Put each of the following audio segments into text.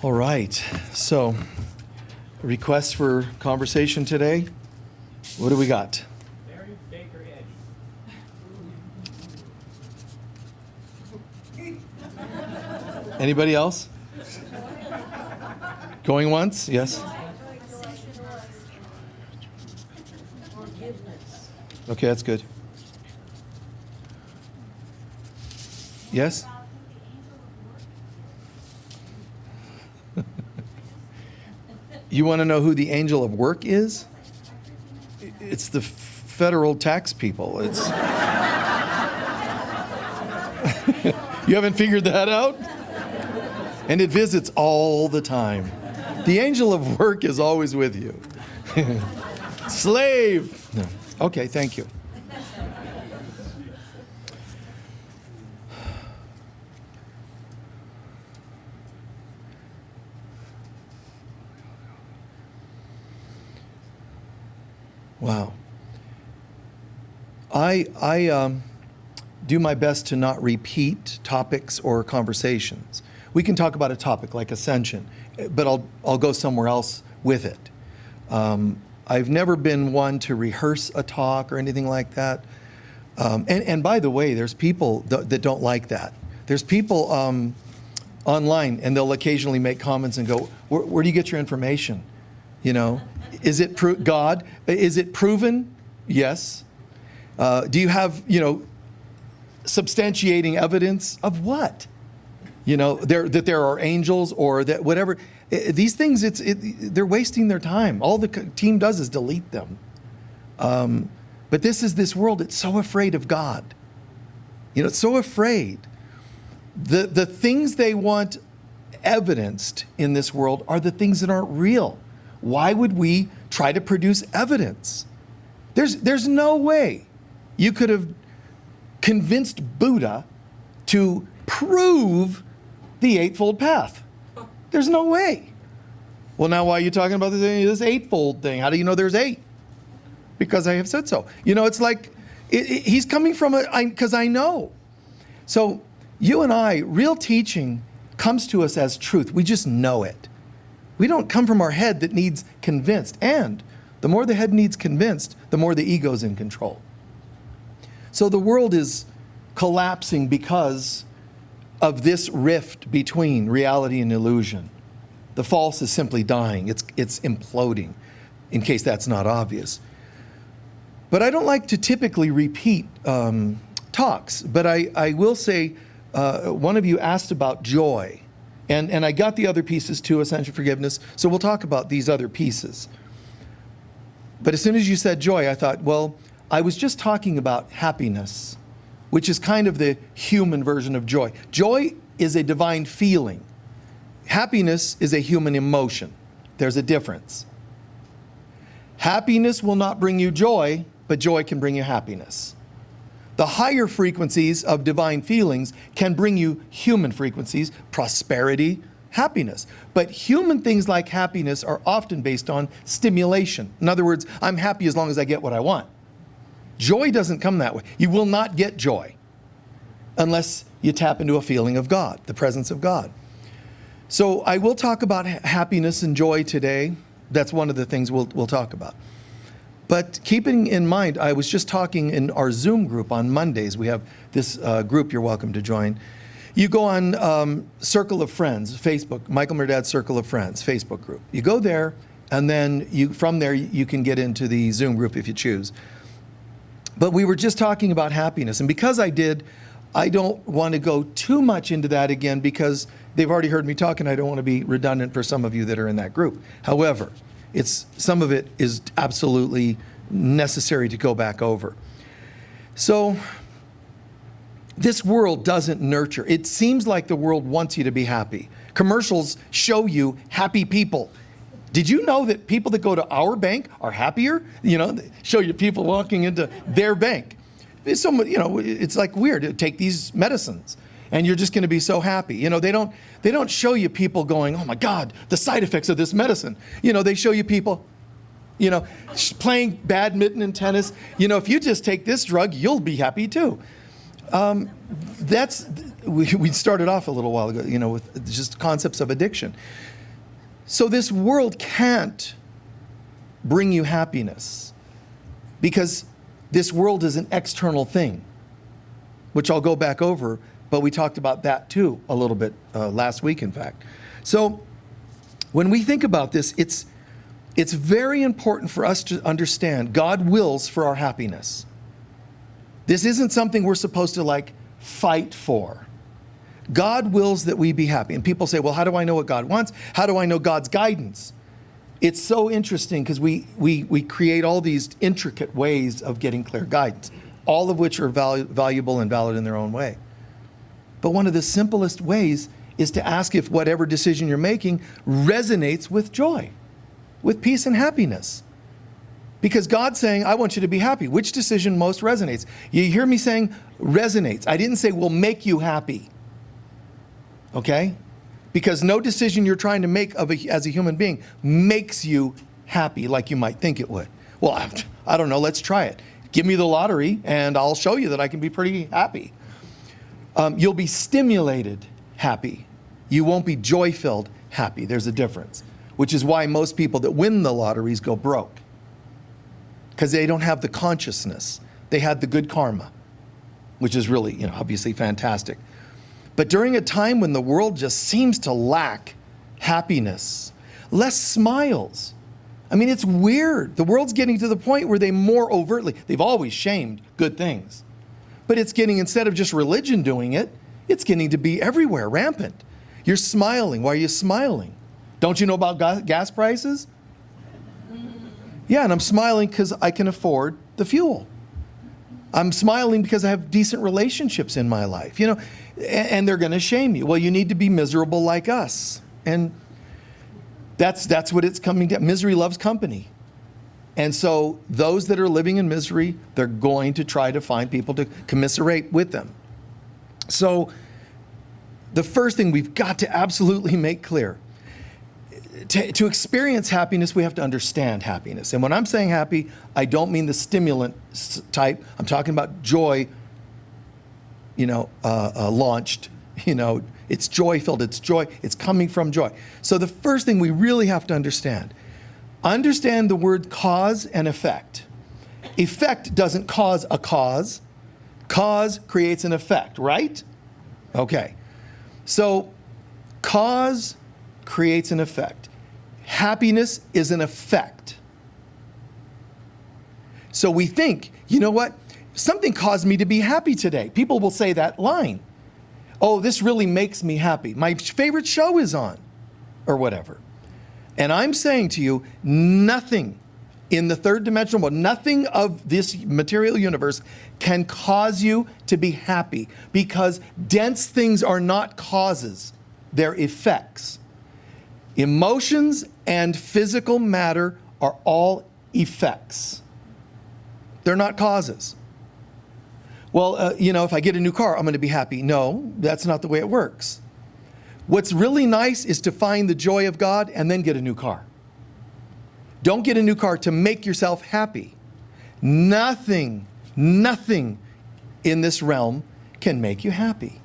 All right, so requests for conversation today. What do we got? Mary Baker Eddy. Anybody else? Going once? Yes? Okay, that's good. Yes? You want to know who the angel of work is? It's the federal tax people. It's You haven't figured that out? And it visits all the time. The angel of work is always with you. Slave! No. Okay, thank you. Wow. I do my best to not repeat topics or conversations. We can talk about a topic like ascension, but I'll go somewhere else with it. I've never been one to rehearse a talk or anything like that. And by the way, there's people that don't like that. There's people online, and they'll occasionally make comments and go, where do you get your information? You know, is it God? Is it proven? Yes. Do you have, substantiating evidence of what? That there are angels or that whatever. These things, they're wasting their time. All the team does is delete them. But this world, it's so afraid of God. It's so afraid. The things they want evidenced in this world are the things that aren't real. Why would we try to produce evidence? There's no way you could have convinced Buddha to prove the Eightfold Path. There's no way. Well, now why are you talking about this eightfold thing? How do you know there's eight? Because I have said so. It's like he's coming from because I know. So you and I, real teaching comes to us as truth. We just know it. We don't come from our head that needs convinced. And the more the head needs convinced, the more the ego's in control. So the world is collapsing because of this rift between reality and illusion. The false is simply dying. It's imploding, in case that's not obvious. But I don't like to typically repeat talks. But I will say, one of you asked about joy. And I got the other pieces too, ascension, forgiveness. So we'll talk about these other pieces. But as soon as you said joy, I thought, well, I was just talking about happiness, which is kind of the human version of joy. Joy is a divine feeling. Happiness is a human emotion. There's a difference. Happiness will not bring you joy, but joy can bring you happiness. The higher frequencies of divine feelings can bring you human frequencies, prosperity, happiness. But human things like happiness are often based on stimulation. In other words, I'm happy as long as I get what I want. Joy doesn't come that way. You will not get joy unless you tap into a feeling of God, the presence of God. So I will talk about happiness and joy today. That's one of the things we'll talk about. But keeping in mind, I was just talking in our Zoom group on Mondays. We have this group you're welcome to join. You go on Circle of Friends, Facebook, Michael Mirdad Circle of Friends, Facebook group. You go there, and then from there you can get into the Zoom group if you choose. But we were just talking about happiness. And because I don't want to go too much into that again because they've already heard me talk and I don't want to be redundant for some of you that are in that group. However, some of it is absolutely necessary to go back over. So this world doesn't nurture. It seems like the world wants you to be happy. Commercials show you happy people. Did you know that people that go to our bank are happier? They show you people walking into their bank. It's like weird to take these medicines and you're just going to be so happy. They don't show you people going, oh my God, the side effects of this medicine. They show you people, playing badminton and tennis. If you just take this drug, you'll be happy too. we started off a little while ago, with just concepts of addiction. So this world can't bring you happiness because this world is an external thing, which I'll go back over, but we talked about that too a little bit last week, in fact. So when we think about this, it's very important for us to understand God wills for our happiness. This isn't something we're supposed to fight for. God wills that we be happy. And people say, well, how do I know what God wants? How do I know God's guidance? It's so interesting because we create all these intricate ways of getting clear guidance, all of which are valuable and valid in their own way. But one of the simplest ways is to ask if whatever decision you're making resonates with joy, with peace and happiness. Because God's saying, I want you to be happy. Which decision most resonates? You hear me saying resonates. I didn't say will make you happy. Okay? Because no decision you're trying to make as a human being makes you happy like you might think it would. Well, I don't know. Let's try it. Give me the lottery and I'll show you that I can be pretty happy. You'll be stimulated happy. You won't be joy-filled happy. There's a difference. Which is why most people that win the lotteries go broke. Because they don't have the consciousness. They had the good karma, which is really, obviously fantastic. But during a time when the world just seems to lack happiness, less smiles. I mean, it's weird. The world's getting to the point where they've always shamed good things. But it's getting, instead of just religion doing it, it's getting to be everywhere, rampant. You're smiling. Why are you smiling? Don't you know about gas prices? Yeah, and I'm smiling because I can afford the fuel. I'm smiling because I have decent relationships in my life, and they're going to shame you. Well, you need to be miserable like us. And that's what it's coming to. Misery loves company. And so those that are living in misery, they're going to try to find people to commiserate with them. So the first thing we've got to absolutely make clear, to experience happiness, we have to understand happiness. And when I'm saying happy, I don't mean the stimulant type. I'm talking about joy, launched. It's joy-filled. It's joy. It's coming from joy. So the first thing we really have to understand the word cause and effect. Effect doesn't cause a cause. Cause creates an effect, right? Okay. So cause creates an effect. Happiness is an effect. So we think, you know what? Something caused me to be happy today. People will say that line. Oh, this really makes me happy. My favorite show is on, or whatever. And I'm saying to you, nothing in the third dimensional world, nothing of this material universe can cause you to be happy, because dense things are not causes, they're effects. Emotions and physical matter are all effects. They're not causes. Well, if I get a new car, I'm going to be happy. No, that's not the way it works. What's really nice is to find the joy of God and then get a new car. Don't get a new car to make yourself happy. Nothing in this realm can make you happy.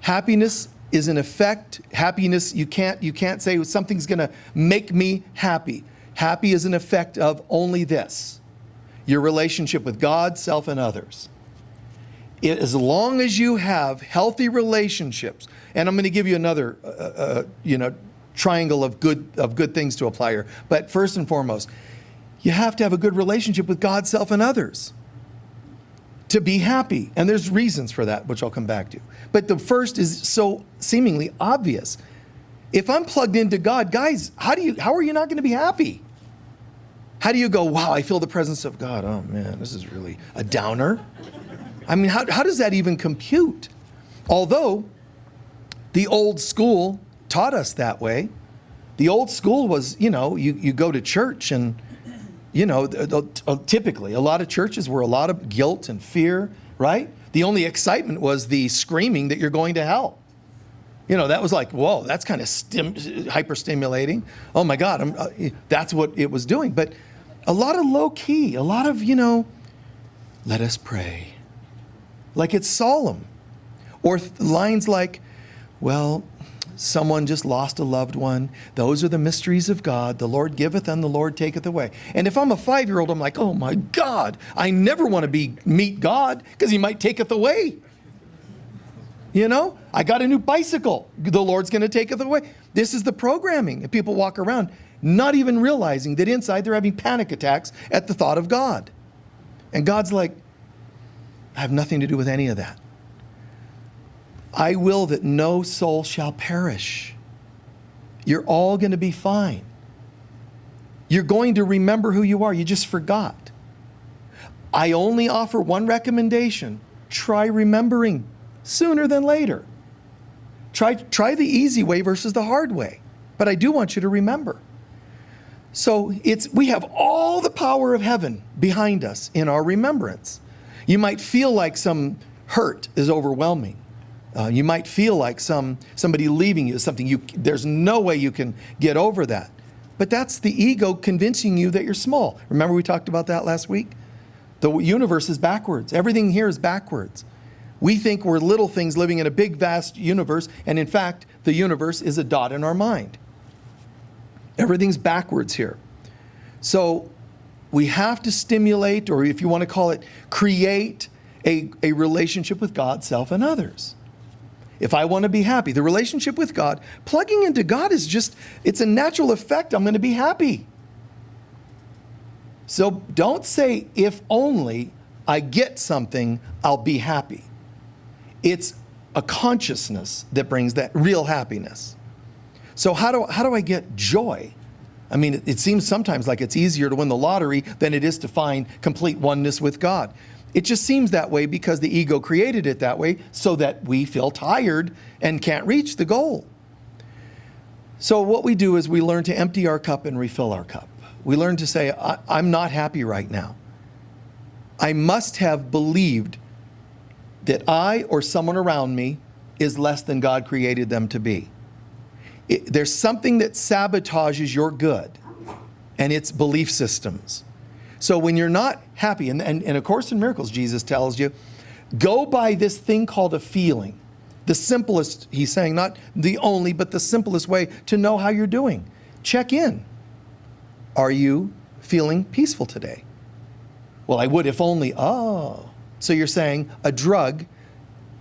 Happiness is an effect. Happiness, you can't say something's going to make me happy. Happy is an effect of only this: your relationship with God, self, and others. As long as you have healthy relationships, and I'm going to give you another, triangle of good things to apply here. But first and foremost, you have to have a good relationship with God, self, and others to be happy. And there's reasons for that, which I'll come back to. But the first is so seemingly obvious. If I'm plugged into God, guys, how are you not going to be happy? How do you go, wow, I feel the presence of God. Oh man, this is really a downer. I mean, how does that even compute? Although the old school taught us that way. The old school was, you go to church and, typically a lot of churches were a lot of guilt and fear, right? The only excitement was the screaming that you're going to hell. That was like, whoa, that's kind of hyper stimulating. Oh my God, that's what it was doing. But a lot of low key, a lot of, let us pray. Like it's solemn. Or lines like, well, someone just lost a loved one. Those are the mysteries of God. The Lord giveth and the Lord taketh away. And if I'm a 5-year-old, I'm like, oh my God, I never want to meet God because he might taketh away. You know, I got a new bicycle. The Lord's going to take it away. This is the programming. And people walk around not even realizing that inside they're having panic attacks at the thought of God. And God's like, I have nothing to do with any of that. I will that no soul shall perish. You're all going to be fine. You're going to remember who you are. You just forgot. I only offer one recommendation. Try remembering sooner than later. Try the easy way versus the hard way. But I do want you to remember. So we have all the power of heaven behind us in our remembrance. You might feel like some hurt is overwhelming. You might feel like somebody leaving you is something there's no way you can get over that. But that's the ego convincing you that you're small. Remember we talked about that last week? The universe is backwards. Everything here is backwards. We think we're little things living in a big, vast universe, and in fact, the universe is a dot in our mind. Everything's backwards here. So we have to stimulate, or if you want to call it, create a relationship with God, self, and others. If I want to be happy, the relationship with God, plugging into God is it's a natural effect. I'm going to be happy. So don't say, if only I get something, I'll be happy. It's a consciousness that brings that real happiness. So how do I get joy? I mean, it seems sometimes like it's easier to win the lottery than it is to find complete oneness with God. It just seems that way because the ego created it that way so that we feel tired and can't reach the goal. So what we do is we learn to empty our cup and refill our cup. We learn to say, I'm not happy right now. I must have believed that I or someone around me is less than God created them to be. There's something that sabotages your good, and it's belief systems. So when you're not happy, and A Course in Miracles, Jesus tells you, go by this thing called a feeling. The simplest, he's saying, not the only, but the simplest way to know how you're doing. Check in. Are you feeling peaceful today? Well, I would if only. Oh. So you're saying a drug,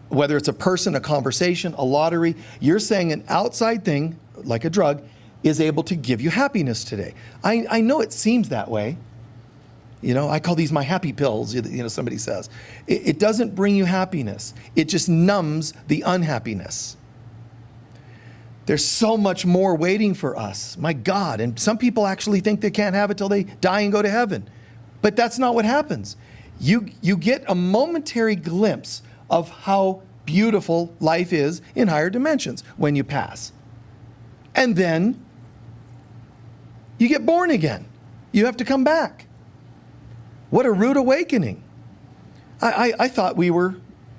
whether it's a person, a conversation, a lottery, you're saying an outside thing, like a drug, is able to give you happiness today. I know it seems that way. You know, I call these my happy pills, somebody says. It doesn't bring you happiness. It just numbs the unhappiness. There's so much more waiting for us. My God. And some people actually think they can't have it till they die and go to heaven. But that's not what happens. You get a momentary glimpse of how beautiful life is in higher dimensions when you pass. And then you get born again. You have to come back. What a rude awakening. I thought we were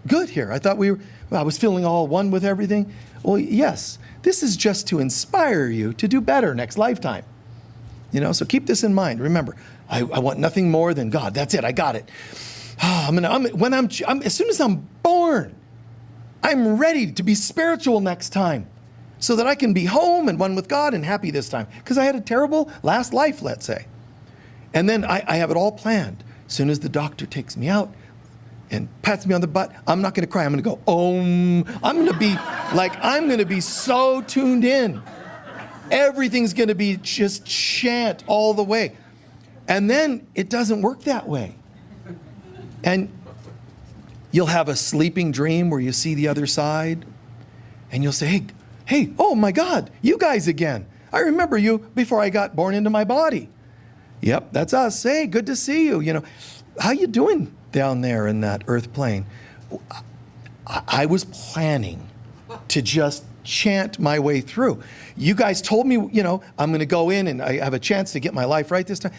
good here. I was feeling all one with everything. Well, yes, this is just to inspire you to do better next lifetime. So keep this in mind. Remember, I want nothing more than God. That's it. I got it. As soon as I'm born, I'm ready to be spiritual next time so that I can be home and one with God and happy this time. Because I had a terrible last life, let's say. And then I have it all planned. As soon as the doctor takes me out and pats me on the butt, I'm not going to cry. I'm going to go, Om. I'm going to be so tuned in. Everything's going to be just chant all the way. And then it doesn't work that way. And you'll have a sleeping dream where you see the other side. And you'll say, hey, oh my God, you guys again. I remember you before I got born into my body. Yep, that's us. Hey, good to see you. How you doing down there in that earth plane? I was planning to just chant my way through. You guys told me, I'm going to go in and I have a chance to get my life right this time.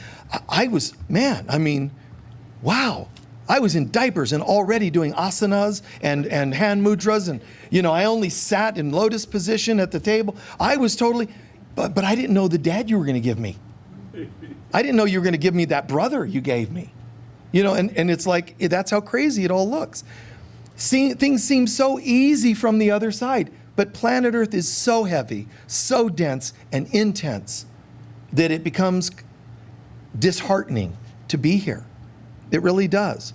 Wow. I was in diapers and already doing asanas and hand mudras. And, I only sat in lotus position at the table. I was totally, but I didn't know the dad you were going to give me. I didn't know you were going to give me that brother you gave me. And it's like, that's how crazy it all looks. Things seem so easy from the other side, but planet Earth is so heavy, so dense and intense that it becomes disheartening to be here. It really does.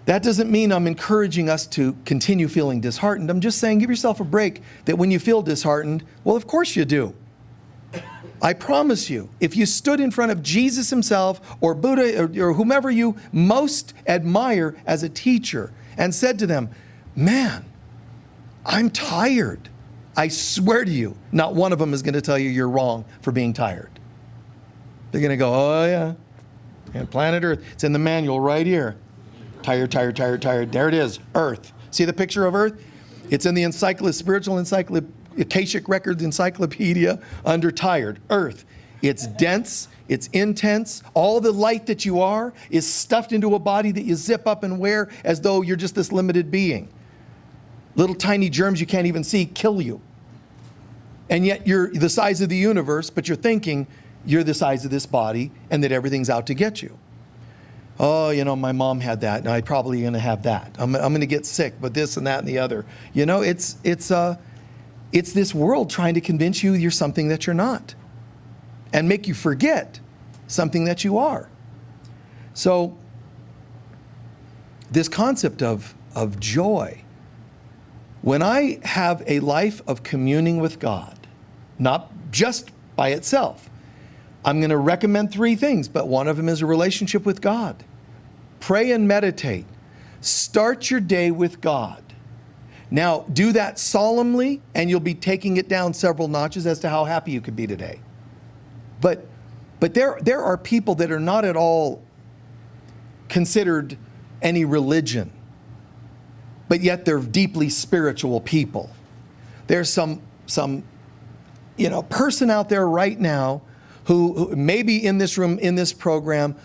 That doesn't mean I'm encouraging us to continue feeling disheartened. I'm just saying give yourself a break that when you feel disheartened, well, of course you do. I promise you, if you stood in front of Jesus himself or Buddha or whomever you most admire as a teacher and said to them, man, I'm tired. I swear to you, not one of them is going to tell you you're wrong for being tired. They're going to go, oh yeah, and planet Earth. It's in the manual right here. Tired, tired, tired, tired. There it is, Earth. See the picture of Earth? It's in the spiritual Akashic Records Encyclopedia under tired, Earth. It's dense, it's intense. All the light that you are is stuffed into a body that you zip up and wear as though you're just this limited being. Little tiny germs you can't even see kill you. And yet you're the size of the universe, but you're thinking you're the size of this body and that everything's out to get you. Oh, my mom had that, and I'm probably going to have that. I'm going to get sick, but this and that and the other. It's this world trying to convince you you're something that you're not and make you forget something that you are. So this concept of joy, when I have a life of communing with God, not just by itself, I'm going to recommend 3 things, but one of them is a relationship with God. Pray and meditate. Start your day with God. Now, do that solemnly, and you'll be taking it down several notches as to how happy you could be today. But there are people that are not at all considered any religion, but yet they're deeply spiritual people. There's some person out there right now who may be in this room, in this program,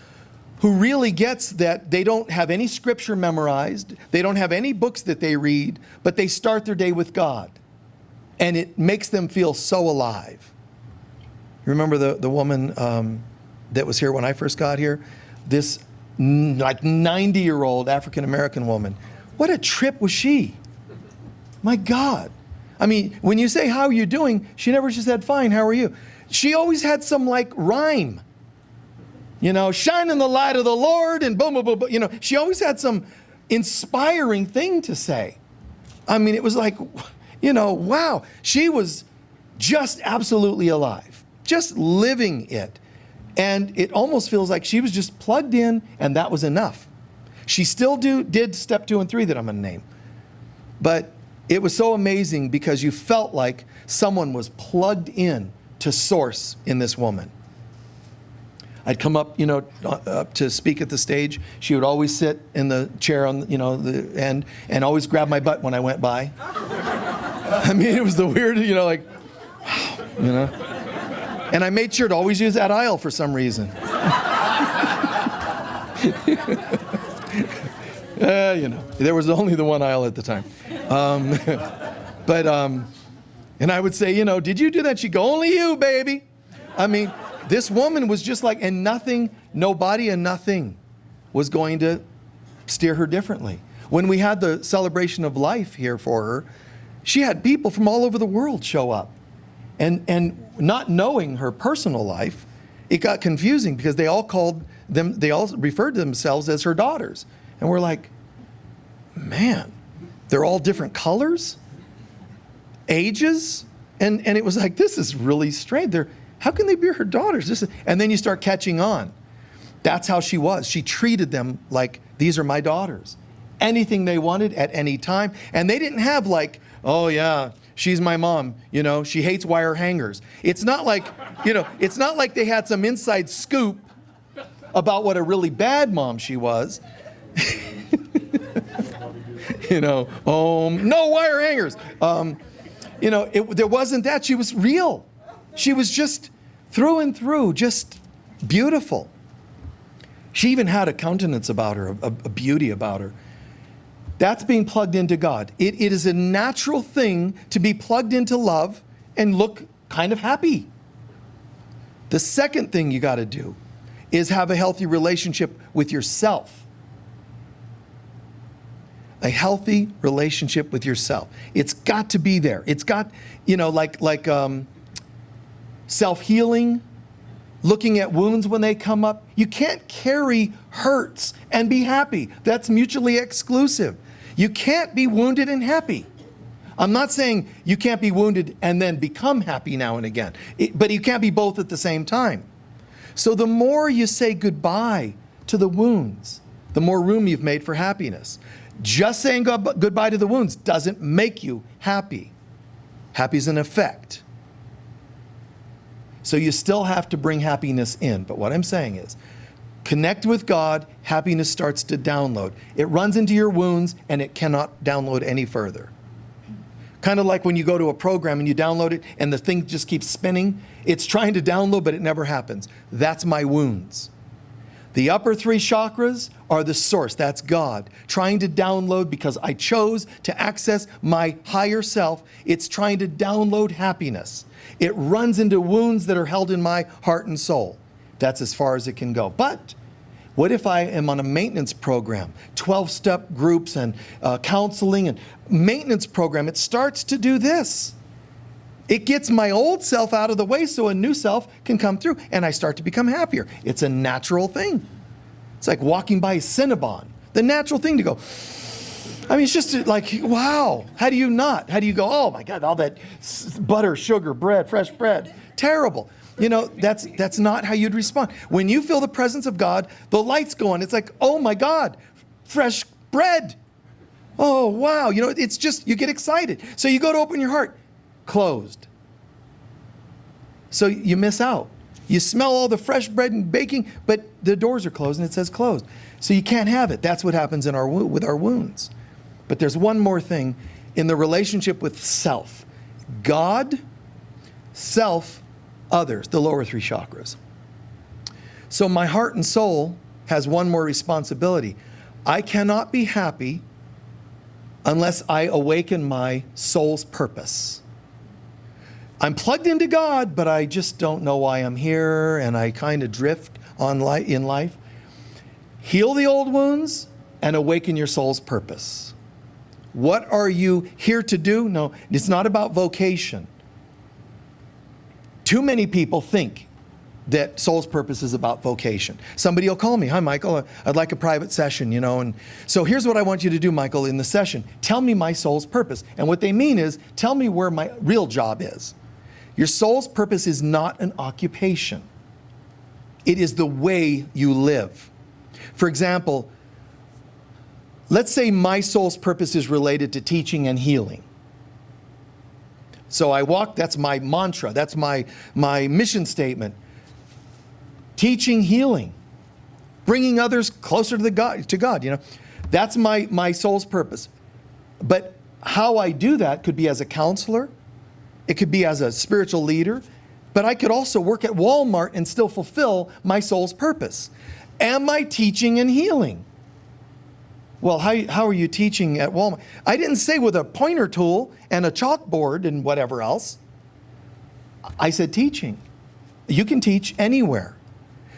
who really gets that they don't have any scripture memorized, they don't have any books that they read, but they start their day with God. And it makes them feel so alive. Remember the woman that was here when I first got here? This 90-year-old African-American woman. What a trip was she? My God. I mean, when you say, how are you doing? She never just said, fine, how are you? She always had some rhyme. Shine in the light of the Lord and boom, boom, boom. She always had some inspiring thing to say. I mean, it was like, wow. She was just absolutely alive, just living it. And it almost feels like she was just plugged in and that was enough. She still did step 2 and 3 that I'm going to name. But it was so amazing because you felt like someone was plugged in to source in this woman. I'd come up, up to speak at the stage. She would always sit in the chair on, the end and always grab my butt when I went by. I mean, it was the weird, And I made sure to always use that aisle for some reason. There was only the one aisle at the time. And I would say, did you do that? She'd go, only you, baby. I mean, this woman was just like, and nothing, nobody and nothing was going to steer her differently. When we had the celebration of life here for her, she had people from all over the world show up. And not knowing her personal life, it got confusing because they all referred to themselves as her daughters. And we're like, man, they're all different colors, ages. And it was like, this is really strange. How can they be her daughters? And then you start catching on. That's how she was. She treated them like, these are my daughters. Anything they wanted at any time. And they didn't have oh yeah, she's my mom. She hates wire hangers. It's not like, it's not like they had some inside scoop about what a really bad mom she was. No wire hangers. There wasn't that. She was real. She was just through and through, just beautiful. She even had a countenance about her, a beauty about her. That's being plugged into God. It is a natural thing to be plugged into love and look kind of happy. The second thing you got to do is have a healthy relationship with yourself. a healthy relationship with yourself. It's got to be there. It's got, like self-healing, looking at wounds when they come up. You can't carry hurts and be happy. That's mutually exclusive. You can't be wounded and happy. I'm not saying you can't be wounded and then become happy now and again, but you can't be both at the same time. So the more you say goodbye to the wounds, the more room you've made for happiness. Just saying goodbye to the wounds doesn't make you happy. Happy is an effect. So you still have to bring happiness in. But what I'm saying is, connect with God, happiness starts to download. It runs into your wounds and it cannot download any further. Kind of like when you go to a program and you download it and the thing just keeps spinning. It's trying to download, but it never happens. That's my wounds. The upper three chakras are the source. That's God trying to download because I chose to access my higher self. It's trying to download happiness. It runs into wounds that are held in my heart and soul. That's as far as it can go. But what if I am on a maintenance program, 12-step groups and counseling and maintenance program? It starts to do this. It gets my old self out of the way so a new self can come through and I start to become happier. It's a natural thing. It's like walking by a Cinnabon. The natural thing to go, it's just like, wow. How do you not? How do you go, oh my God, all that butter, sugar, bread, fresh bread. Terrible. That's not how you'd respond. When you feel the presence of God, the lights go on. It's like, oh my God, fresh bread. Oh, wow. It's just, you get excited. So you go to open your heart. Closed. So you miss out. You smell all the fresh bread and baking, but the doors are closed and it says closed. So you can't have it. That's what happens with our wounds. But there's one more thing in the relationship with self. God, self, others, the lower three chakras. So my heart and soul has one more responsibility. I cannot be happy unless I awaken my soul's purpose. I'm plugged into God, but I just don't know why I'm here, and I kind of drift in life. Heal the old wounds and awaken your soul's purpose. What are you here to do? No, it's not about vocation. Too many people think that soul's purpose is about vocation. Somebody will call me, hi, Michael, I'd like a private session, and so here's what I want you to do, Michael, in the session. Tell me my soul's purpose. And what they mean is, tell me where my real job is. Your soul's purpose is not an occupation. It is the way you live. For example, let's say my soul's purpose is related to teaching and healing. So I walk, that's my mantra, that's my mission statement. Teaching, healing, bringing others closer to God, That's my soul's purpose. But how I do that could be as a counselor, it could be as a spiritual leader, but I could also work at Walmart and still fulfill my soul's purpose. Am I teaching and healing? Well, how are you teaching at Walmart? I didn't say with a pointer tool and a chalkboard and whatever else. I said teaching. You can teach anywhere.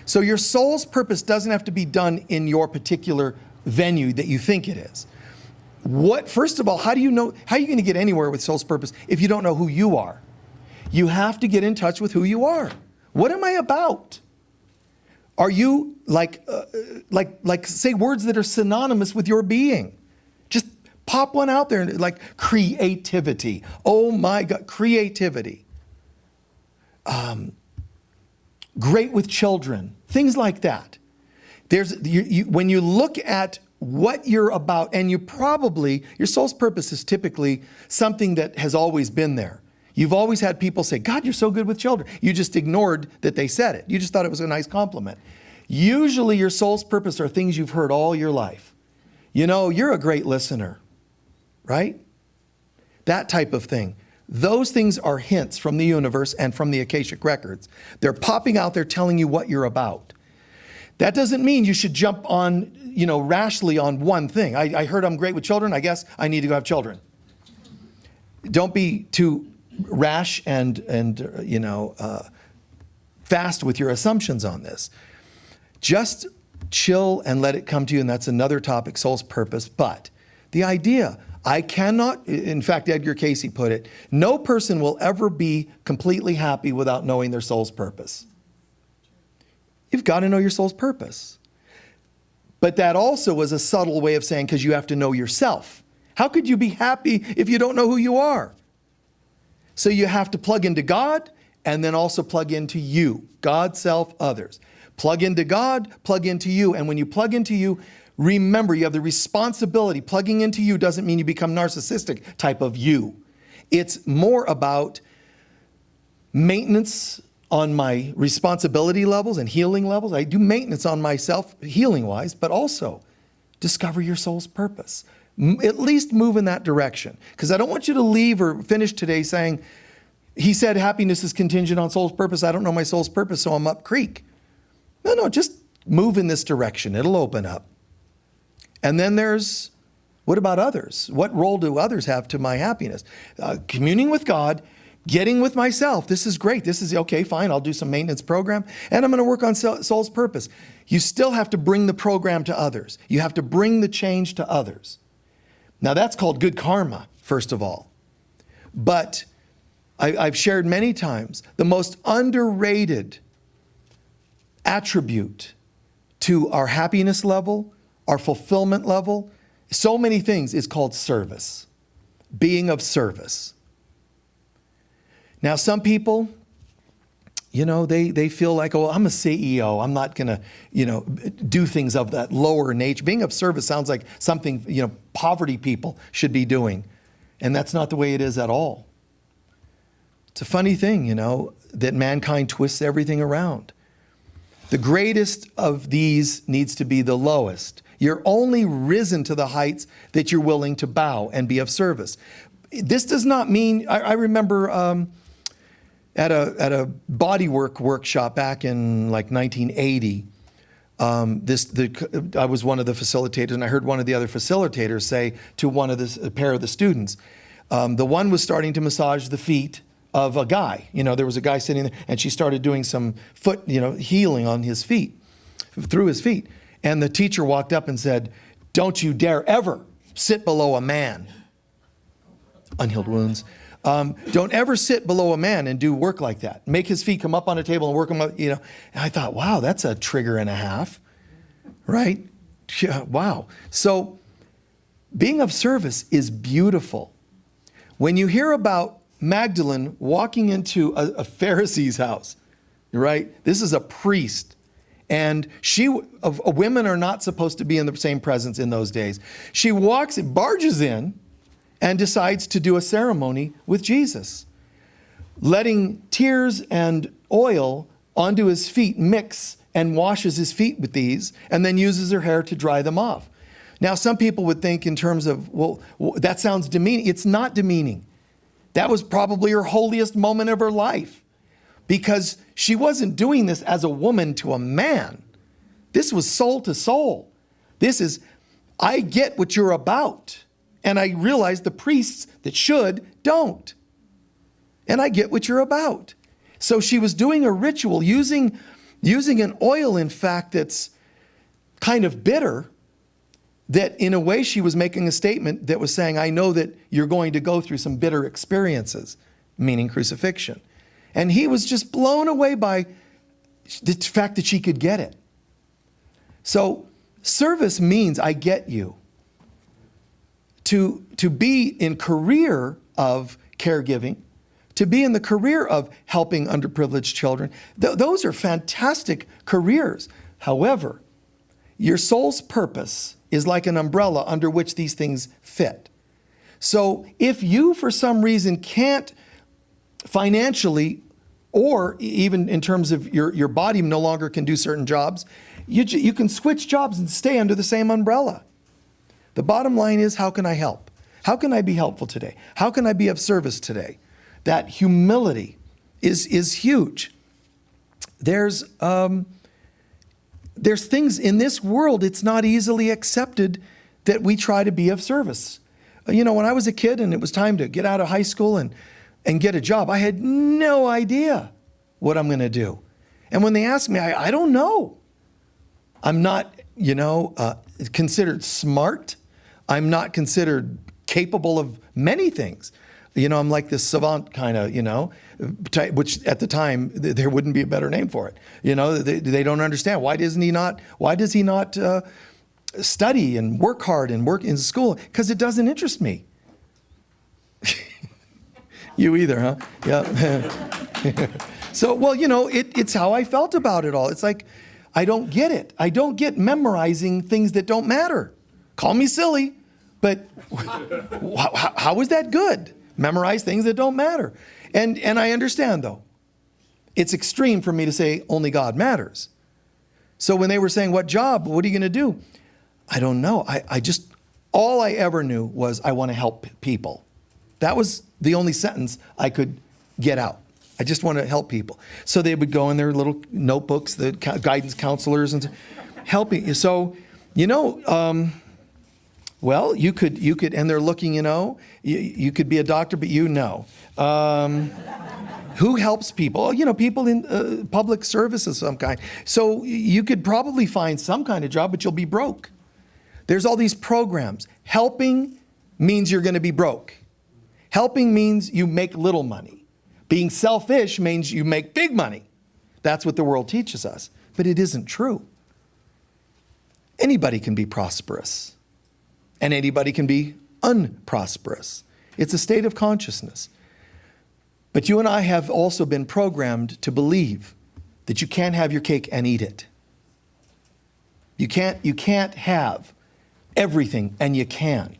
So your soul's purpose doesn't have to be done in your particular venue that you think it is. First of all, how are you going to get anywhere with soul's purpose if you don't know who you are? You have to get in touch with who you are. What am I about? Are you like say words that are synonymous with your being? Just pop one out there and like creativity. Oh my God, creativity. Great with children, things like that. When you look at what you're about, and your soul's purpose is typically something that has always been there. You've always had people say, God, you're so good with children. You just ignored that they said it. You just thought it was a nice compliment. Usually your soul's purpose are things you've heard all your life. You're a great listener, right? That type of thing. Those things are hints from the universe and from the Akashic records. They're popping out there telling you what you're about. That doesn't mean you should jump on, rashly on one thing. I heard I'm great with children. I guess I need to go have children. Don't be too rash and fast with your assumptions on this. Just chill and let it come to you. And that's another topic, soul's purpose. But The idea, I cannot, in fact, Edgar Casey put it, no person will ever be completely happy without knowing their soul's purpose. You've got to know your soul's purpose. But that also was a subtle way of saying, because you have to know yourself. How could you be happy if you don't know who you are? So you have to plug into God and then also plug into you. God, self, others. Plug into God, plug into you. And when you plug into you, remember you have the responsibility. Plugging into you doesn't mean you become narcissistic type of you. It's more about maintenance on my responsibility levels and healing levels. I do maintenance on myself healing wise, but also discover your soul's purpose. At least move in that direction. Because I don't want you to leave or finish today saying, he said happiness is contingent on soul's purpose. I don't know my soul's purpose, so I'm up creek. No, just move in this direction. It'll open up. And then there's, what about others? What role do others have to my happiness? Communing with God, getting with myself. This is great. This is, okay, fine, I'll do some maintenance program, and I'm going to work on soul's purpose. You still have to bring the program to others. You have to bring the change to others. Now, that's called good karma, first of all. But I've shared many times, the most underrated attribute to our happiness level, our fulfillment level, so many things, is called service. Being of service. Now, some people, they feel like, oh, I'm a CEO. I'm not going to, do things of that lower nature. Being of service sounds like something, poverty people should be doing. And that's not the way it is at all. It's a funny thing, that mankind twists everything around. The greatest of these needs to be the lowest. You're only risen to the heights that you're willing to bow and be of service. This does not mean, I remember at a bodywork workshop back in like 1980, I was one of the facilitators, and I heard one of the other facilitators say to a pair of the students, the one was starting to massage the feet of a guy. There was a guy sitting there, and she started doing some foot, healing on his feet, through his feet. And the teacher walked up and said, "Don't you dare ever sit below a man." Unhealed wounds. Don't ever sit below a man and do work like that. Make his feet come up on a table and work them up, And I thought, wow, that's a trigger and a half, right? Yeah, wow. So being of service is beautiful. When you hear about Magdalene walking into a Pharisee's house, right? This is a priest. And women are not supposed to be in the same presence in those days. She barges in, and decides to do a ceremony with Jesus, letting tears and oil onto his feet mix, and washes his feet with these, and then uses her hair to dry them off. Now, some people would think in terms of, well, that sounds demeaning. It's not demeaning. That was probably her holiest moment of her life, because she wasn't doing this as a woman to a man. This was soul to soul. This is, I get what you're about. And I realize the priests that should don't. And I get what you're about. So she was doing a ritual using an oil, in fact, that's kind of bitter, that in a way she was making a statement that was saying, I know that you're going to go through some bitter experiences, meaning crucifixion. And he was just blown away by the fact that she could get it. So service means I get you. To be in career of caregiving, to be in the career of helping underprivileged children, those are fantastic careers. However, your soul's purpose is like an umbrella under which these things fit. So if you, for some reason, can't financially, or even in terms of your body no longer can do certain jobs, you can switch jobs and stay under the same umbrella. The bottom line is, how can I help? How can I be helpful today? How can I be of service today? That humility is huge. There's things in this world, it's not easily accepted that we try to be of service. When I was a kid and it was time to get out of high school and get a job, I had no idea what I'm going to do. And when they asked me, I don't know. I'm not, considered smart. I'm not considered capable of many things. I'm like this savant kind of, which at the time there wouldn't be a better name for it. They don't understand. Why does he not study and work hard and work in school? Because it doesn't interest me. You either, huh? Yeah. So, well, it's how I felt about it all. It's like, I don't get it. I don't get memorizing things that don't matter. Call me silly, but how is that good? Memorize things that don't matter. And I understand, though. It's extreme for me to say only God matters. So when they were saying, what job? What are you going to do? I don't know. All I ever knew was I want to help people. That was the only sentence I could get out. I just want to help people. So they would go in their little notebooks, the guidance counselors, and helping. So, well, you could, and they're looking, you could be a doctor, but who helps people? People in public service of some kind. So you could probably find some kind of job, but you'll be broke. There's all these programs. Helping means you're going to be broke. Helping means you make little money. Being selfish means you make big money. That's what the world teaches us. But it isn't true. Anybody can be prosperous. And anybody can be unprosperous. It's a state of consciousness. But you and I have also been programmed to believe that you can't have your cake and eat it. You can't have everything, and you can.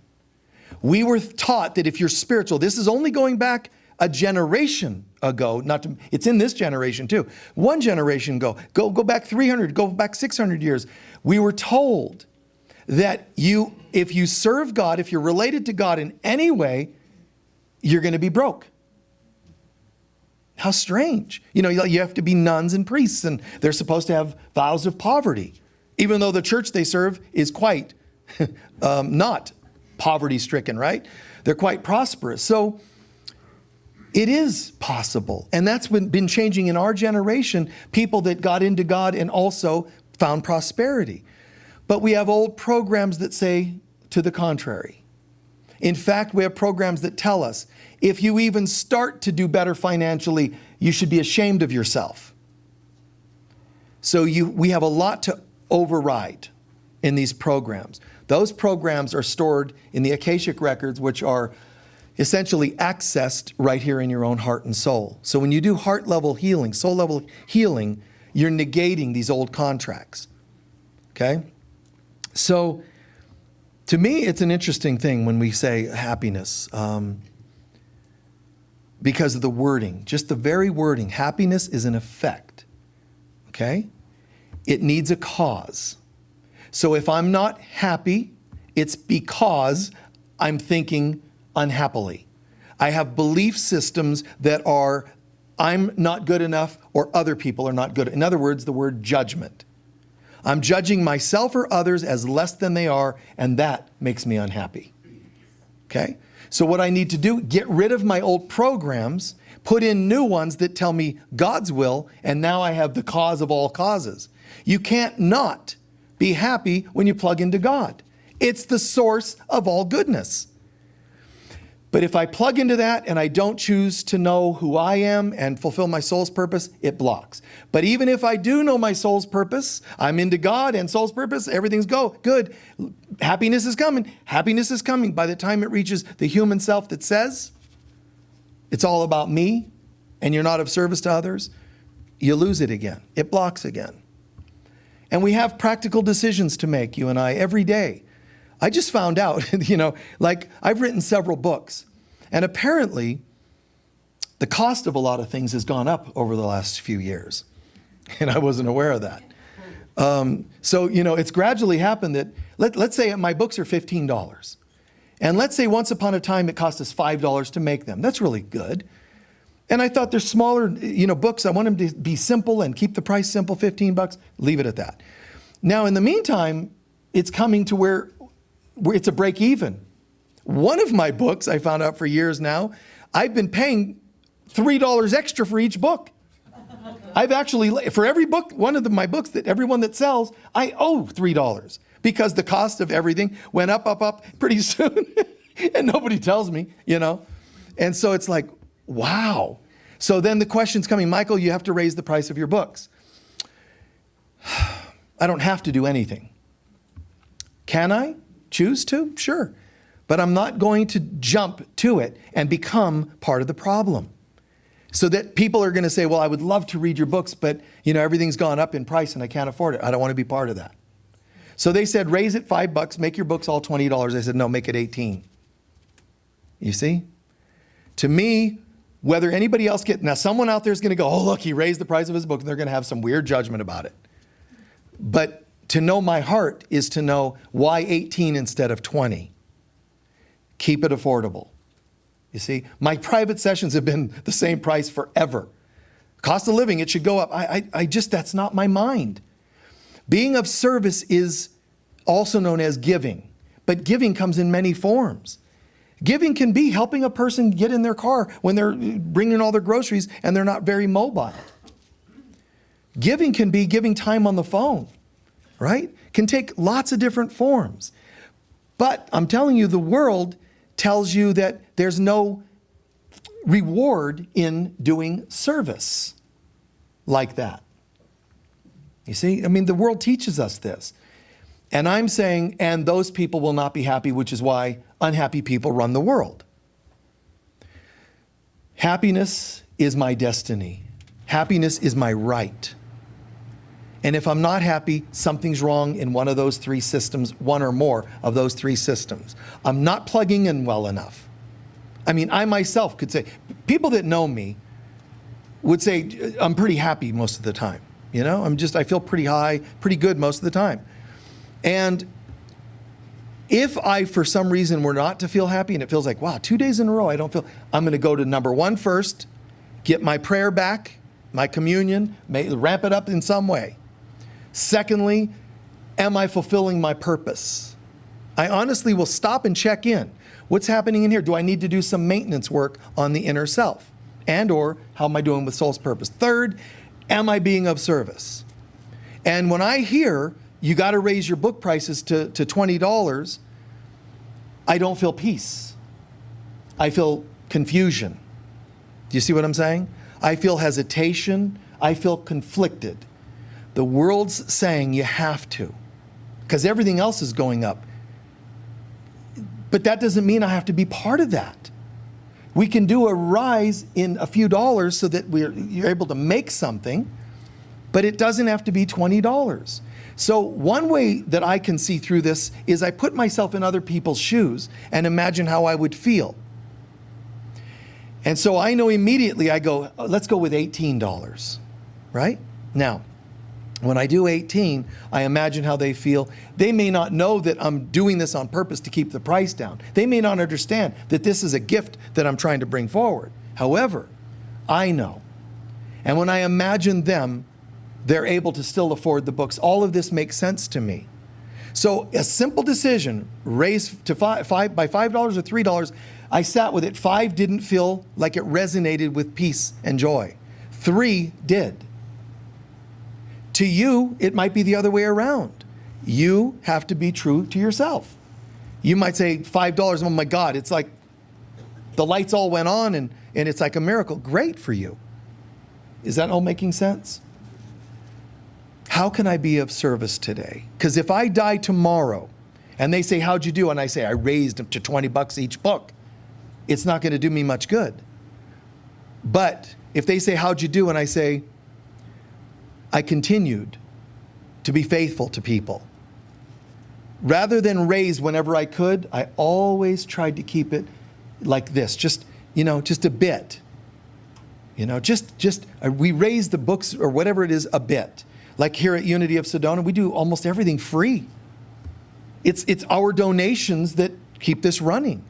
We were taught that if you're spiritual, this is only going back a generation ago, it's in this generation too. One generation ago, go back 300, go back 600 years. We were told that if you serve God, if you're related to God in any way, you're going to be broke. How strange. You have to be nuns and priests, and they're supposed to have vows of poverty, even though the church they serve is quite not poverty-stricken, right? They're quite prosperous. So it is possible. And that's been changing in our generation, people that got into God and also found prosperity. But we have old programs that say to the contrary. In fact, we have programs that tell us if you even start to do better financially, you should be ashamed of yourself. So we have a lot to override in these programs. Those programs are stored in the Akashic records, which are essentially accessed right here in your own heart and soul. So when you do heart level healing, soul level healing, you're negating these old contracts. Okay? So to me, it's an interesting thing when we say happiness, because of the wording, just the very wording. Happiness is an effect. Okay? It needs a cause. So if I'm not happy, it's because I'm thinking unhappily. I have belief systems that are, I'm not good enough or other people are not good. In other words, the word judgment. I'm judging myself or others as less than they are, and that makes me unhappy. Okay? So what I need to do, get rid of my old programs, put in new ones that tell me God's will, and now I have the cause of all causes. You can't not be happy when you plug into God. It's the source of all goodness. But if I plug into that and I don't choose to know who I am and fulfill my soul's purpose, it blocks. But even if I do know my soul's purpose, I'm into God and soul's purpose, everything's good. Happiness is coming. Happiness is coming. By the time it reaches the human self that says, it's all about me and you're not of service to others, you lose it again. It blocks again. And we have practical decisions to make, you and I, every day. I just found out, like I've written several books, and apparently the cost of a lot of things has gone up over the last few years. And I wasn't aware of that. So it's gradually happened that, let's say my books are $15. And let's say once upon a time it cost us $5 to make them. That's really good. And I thought they're smaller, books. I want them to be simple and keep the price simple, $15. Leave it at that. Now, in the meantime, it's coming to where it's a break even. One of my books, I found out for years now, I've been paying $3 extra for each book. I've actually, for every book, my books, that everyone that sells, I owe $3. because the cost of everything went up pretty soon. And nobody tells me, And so it's like, wow. So then the question's coming, Michael, you have to raise the price of your books. I don't have to do anything. Can I choose to? Sure. But I'm not going to jump to it and become part of the problem. So that people are going to say, well, I would love to read your books, but everything's gone up in price and I can't afford it. I don't want to be part of that. So they said, raise it $5, make your books all $20. I said, no, make it $18. You see? To me, whether anybody else now someone out there is going to go, oh, look, he raised the price of his book, and they're going to have some weird judgment about it. But to know my heart is to know why 18 instead of 20. Keep it affordable. You see, my private sessions have been the same price forever. Cost of living, it should go up. That's not my mind. Being of service is also known as giving, but giving comes in many forms. Giving can be helping a person get in their car when they're bringing all their groceries and they're not very mobile. Giving can be giving time on the phone, right? Can take lots of different forms. But I'm telling you, the world tells you that there's no reward in doing service like that. You see, the world teaches us this. And I'm saying, and those people will not be happy, which is why unhappy people run the world. Happiness is my destiny. Happiness is my right. And if I'm not happy, something's wrong in one of those three systems, one or more of those three systems. I'm not plugging in well enough. I myself could say, people that know me would say, I'm pretty happy most of the time. I feel pretty high, pretty good most of the time. And if I, for some reason, were not to feel happy and it feels like, wow, 2 days in a row, I don't feel, I'm going to go to number one first, get my prayer back, my communion, ramp it up in some way. Secondly, am I fulfilling my purpose? I honestly will stop and check in. What's happening in here? Do I need to do some maintenance work on the inner self? And or how am I doing with soul's purpose? Third, am I being of service? And when I hear you got to raise your book prices to $20, I don't feel peace. I feel confusion. Do you see what I'm saying? I feel hesitation. I feel conflicted. The world's saying you have to, because everything else is going up. But that doesn't mean I have to be part of that. We can do a rise in a few dollars so that you're able to make something, but it doesn't have to be $20. So one way that I can see through this is I put myself in other people's shoes and imagine how I would feel. And so I know immediately I go, let's go with $18, right? Now, when I do 18, I imagine how they feel. They may not know that I'm doing this on purpose to keep the price down. They may not understand that this is a gift that I'm trying to bring forward. However, I know. And when I imagine them, they're able to still afford the books. All of this makes sense to me. So a simple decision, raise to by $5 or $3, I sat with it. 5 didn't feel like it resonated with peace and joy. 3 did. To you, it might be the other way around. You have to be true to yourself. You might say $5, oh my God, it's like the lights all went on and it's like a miracle. Great for you. Is that all making sense? How can I be of service today? Because if I die tomorrow and they say, how'd you do? And I say, I raised them to $20 each book. It's not going to do me much good. But if they say, how'd you do? And I say, I continued to be faithful to people. Rather than raise whenever I could, I always tried to keep it like this, just a bit. We raise the books or whatever it is a bit. Like here at Unity of Sedona, we do almost everything free. It's our donations that keep this running.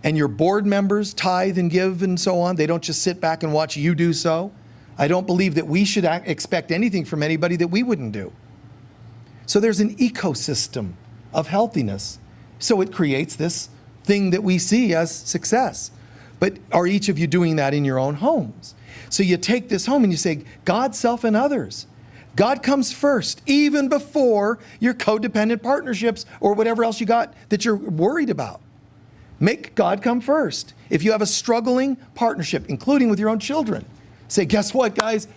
And your board members tithe and give and so on. They don't just sit back and watch you do so. I don't believe that we should expect anything from anybody that we wouldn't do. So there's an ecosystem of healthiness. So it creates this thing that we see as success. But are each of you doing that in your own homes? So you take this home and you say, God, self, and others. God comes first, even before your codependent partnerships or whatever else you got that you're worried about. Make God come first. If you have a struggling partnership, including with your own children, say, guess what, guys?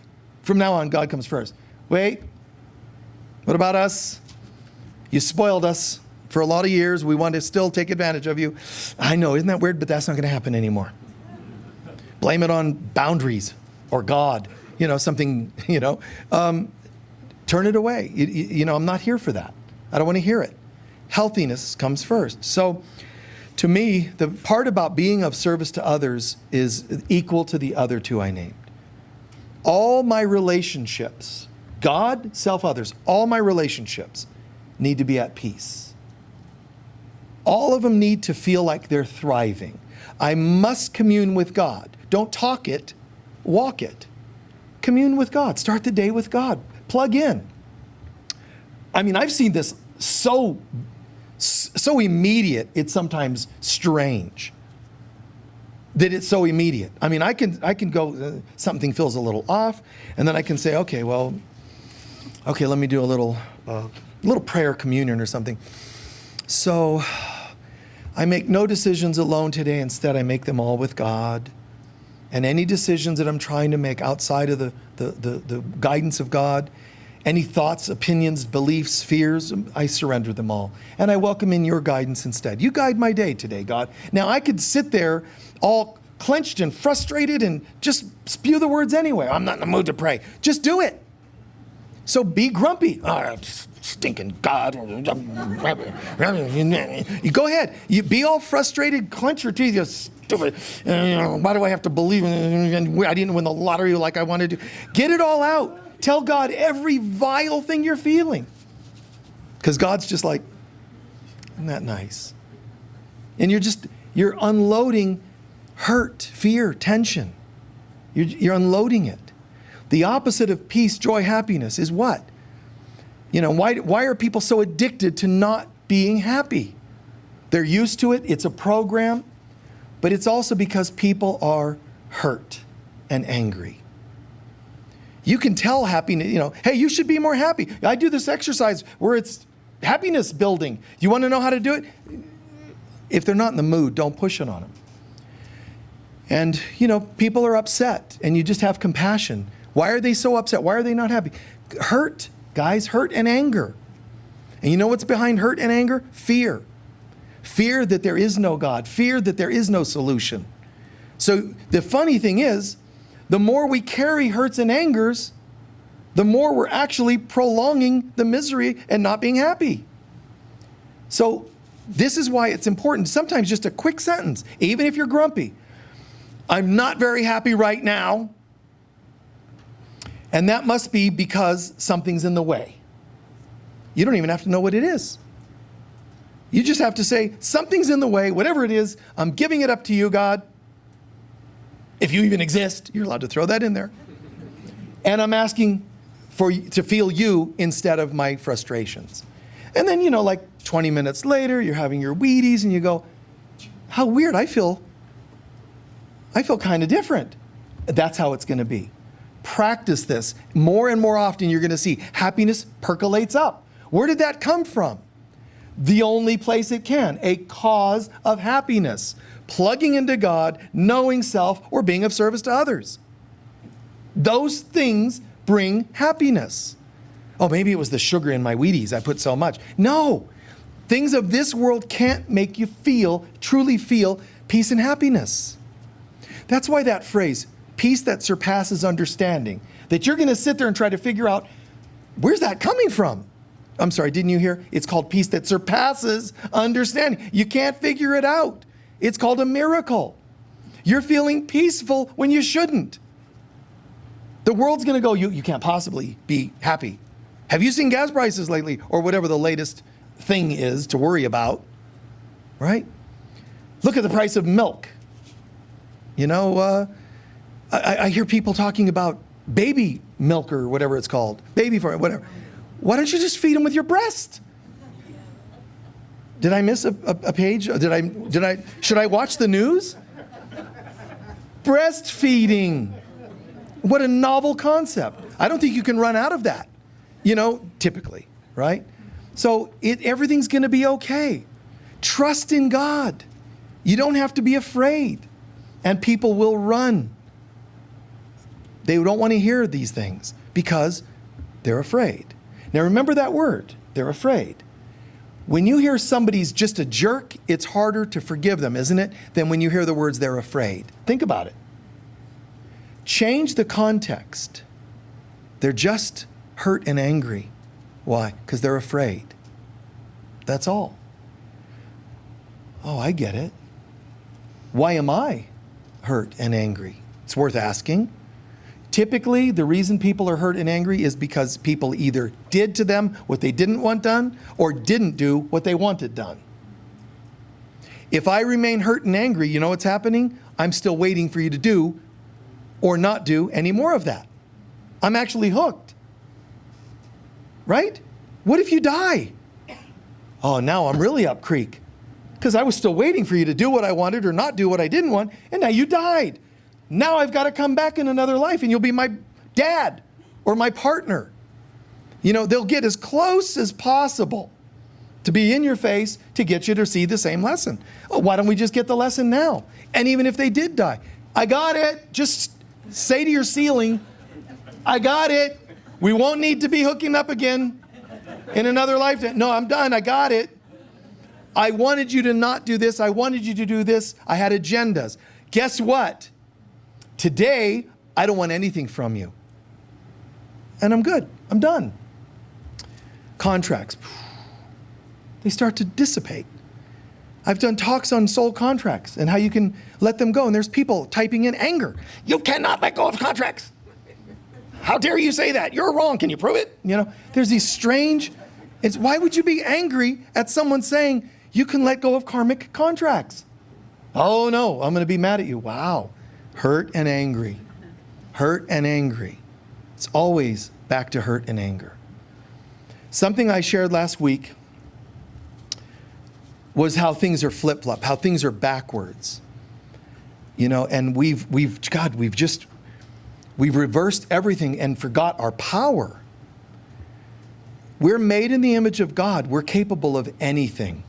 From now on, God comes first. Wait, what about us? You spoiled us for a lot of years. We want to still take advantage of you. I know, isn't that weird? But that's not going to happen anymore. Blame it on boundaries or God, something, turn it away. I'm not here for that. I don't want to hear it. Healthiness comes first. So to me, the part about being of service to others is equal to the other two I named. All my relationships, God, self, others, all my relationships need to be at peace. All of them need to feel like they're thriving. I must commune with God. Don't talk it, walk it. Commune with God. Start the day with God. Plug in. I mean, I've seen this so immediate, it's sometimes strange that it's so immediate. I mean, I can go, something feels a little off, and then I can say, okay, let me do a little prayer communion or something. So I make no decisions alone today. Instead, I make them all with God. And any decisions that I'm trying to make outside of the guidance of God, any thoughts, opinions, beliefs, fears, I surrender them all. And I welcome in your guidance instead. You guide my day today, God. Now, I could sit there all clenched and frustrated and just spew the words anyway. I'm not in the mood to pray. Just do it. So be grumpy. Oh, stinking God. You go ahead. You be all frustrated, clench your teeth, you stupid. Why do I have to believe I didn't win the lottery like I wanted to? Get it all out. Tell God every vile thing you're feeling. Because God's just like, isn't that nice? And you're unloading hurt, fear, tension. You're unloading it. The opposite of peace, joy, happiness is what? Why are people so addicted to not being happy? They're used to it. It's a program. But it's also because people are hurt and angry. You can tell happiness, hey, you should be more happy. I do this exercise where it's happiness building. You want to know how to do it? If they're not in the mood, don't push it on them. And, people are upset and you just have compassion. Why are they so upset? Why are they not happy? Hurt, guys, hurt and anger. And you know what's behind hurt and anger? Fear. Fear that there is no God. Fear that there is no solution. So the funny thing is, the more we carry hurts and angers, the more we're actually prolonging the misery and not being happy. So this is why it's important. Sometimes just a quick sentence, even if you're grumpy. I'm not very happy right now. And that must be because something's in the way. You don't even have to know what it is. You just have to say, something's in the way, whatever it is, I'm giving it up to you, God. If you even exist, you're allowed to throw that in there. And I'm asking to feel you instead of my frustrations. And then, like 20 minutes later, you're having your Wheaties and you go, how weird, I feel kind of different. That's how it's going to be. Practice this. More and more often, you're going to see happiness percolates up. Where did that come from? The only place it can, a cause of happiness. Plugging into God, knowing self, or being of service to others. Those things bring happiness. Oh, maybe it was the sugar in my Wheaties. I put so much. No. Things of this world can't make you truly feel peace and happiness. That's why that phrase, peace that surpasses understanding, that you're going to sit there and try to figure out, where's that coming from? I'm sorry, didn't you hear? It's called peace that surpasses understanding. You can't figure it out. It's called a miracle. You're feeling peaceful when you shouldn't. The world's going to go, you can't possibly be happy. Have you seen gas prices lately? Or whatever the latest thing is to worry about, right? Look at the price of milk. I hear people talking about baby milk or whatever it's called. Baby formula, whatever. Why don't you just feed them with your breast? Did I miss a page? Should I watch the news? Breastfeeding. What a novel concept. I don't think you can run out of that. typically, right? So everything's going to be okay. Trust in God. You don't have to be afraid. And people will run. They don't want to hear these things because they're afraid. Now remember that word, they're afraid. When you hear somebody's just a jerk, it's harder to forgive them, isn't it, than when you hear the words they're afraid. Think about it. Change the context. They're just hurt and angry. Why? Because they're afraid. That's all. Oh, I get it. Why am I hurt and angry? It's worth asking. Typically, the reason people are hurt and angry is because people either did to them what they didn't want done or didn't do what they wanted done. If I remain hurt and angry, you know what's happening? I'm still waiting for you to do or not do any more of that. I'm actually hooked. Right? What if you die? Oh, now I'm really up creek because I was still waiting for you to do what I wanted or not do what I didn't want, and now you died. Now I've got to come back in another life and you'll be my dad or my partner. They'll get as close as possible to be in your face to get you to see the same lesson. Oh, why don't we just get the lesson now? And even if they did die, I got it. Just say to your ceiling, I got it. We won't need to be hooking up again in another lifetime. No, I'm done. I got it. I wanted you to not do this. I wanted you to do this. I had agendas. Guess what? Today, I don't want anything from you. And I'm good. I'm done. Contracts. They start to dissipate. I've done talks on soul contracts and how you can let them go. And there's people typing in anger. You cannot let go of contracts. How dare you say that? You're wrong. Can you prove it? There's these strange, why would you be angry at someone saying you can let go of karmic contracts? Oh no, I'm going to be mad at you. Wow. Hurt and angry. Hurt and angry. It's always back to hurt and anger. Something I shared last week was how things are flip-flop, how things are backwards. And we've reversed everything and forgot our power. We're made in the image of God. We're capable of anything.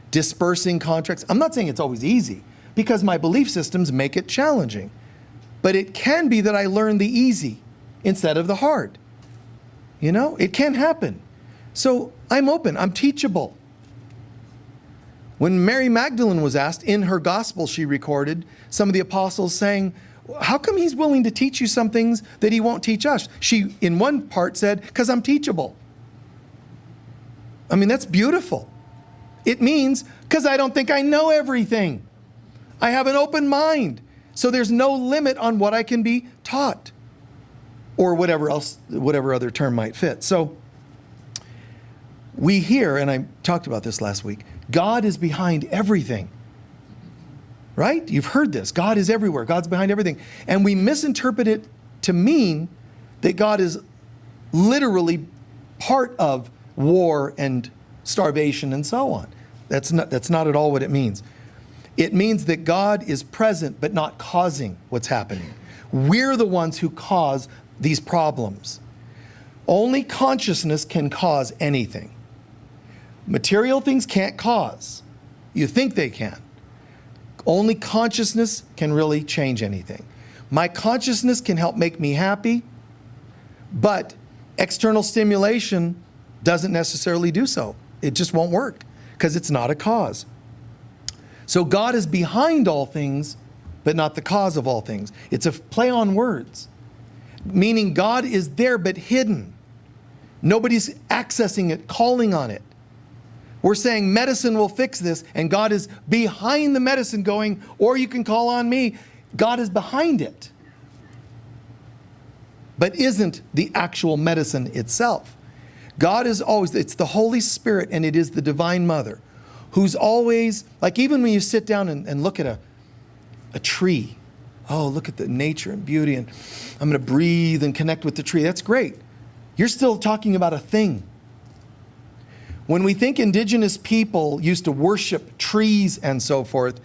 Dispersing contracts. I'm not saying it's always easy because my belief systems make it challenging. But it can be that I learn the easy instead of the hard. It can happen. So I'm open. I'm teachable. When Mary Magdalene was asked, in her gospel she recorded some of the apostles saying, how come he's willing to teach you some things that he won't teach us? She, in one part, said, because I'm teachable. I mean, that's beautiful. It means, because I don't think I know everything. I have an open mind. So there's no limit on what I can be taught. Or whatever other term might fit. So we hear, and I talked about this last week, God is behind everything. Right? You've heard this. God is everywhere. God's behind everything. And we misinterpret it to mean that God is literally part of war and starvation and so on. That's not at all what it means. It means that God is present but not causing what's happening. We're the ones who cause these problems. Only consciousness can cause anything. Material things can't cause. You think they can. Only consciousness can really change anything. My consciousness can help make me happy, but external stimulation doesn't necessarily do so. It just won't work because it's not a cause. So God is behind all things, but not the cause of all things. It's a play on words, meaning God is there but hidden. Nobody's accessing it, calling on it. We're saying medicine will fix this, and God is behind the medicine going, or you can call on me. God is behind it, but isn't the actual medicine itself. God is always, it's the Holy Spirit, and it is the Divine Mother, who's always, like even when you sit down and look at a tree, oh, look at the nature and beauty, and I'm going to breathe and connect with the tree. That's great. You're still talking about a thing. When we think indigenous people used to worship trees and so forth,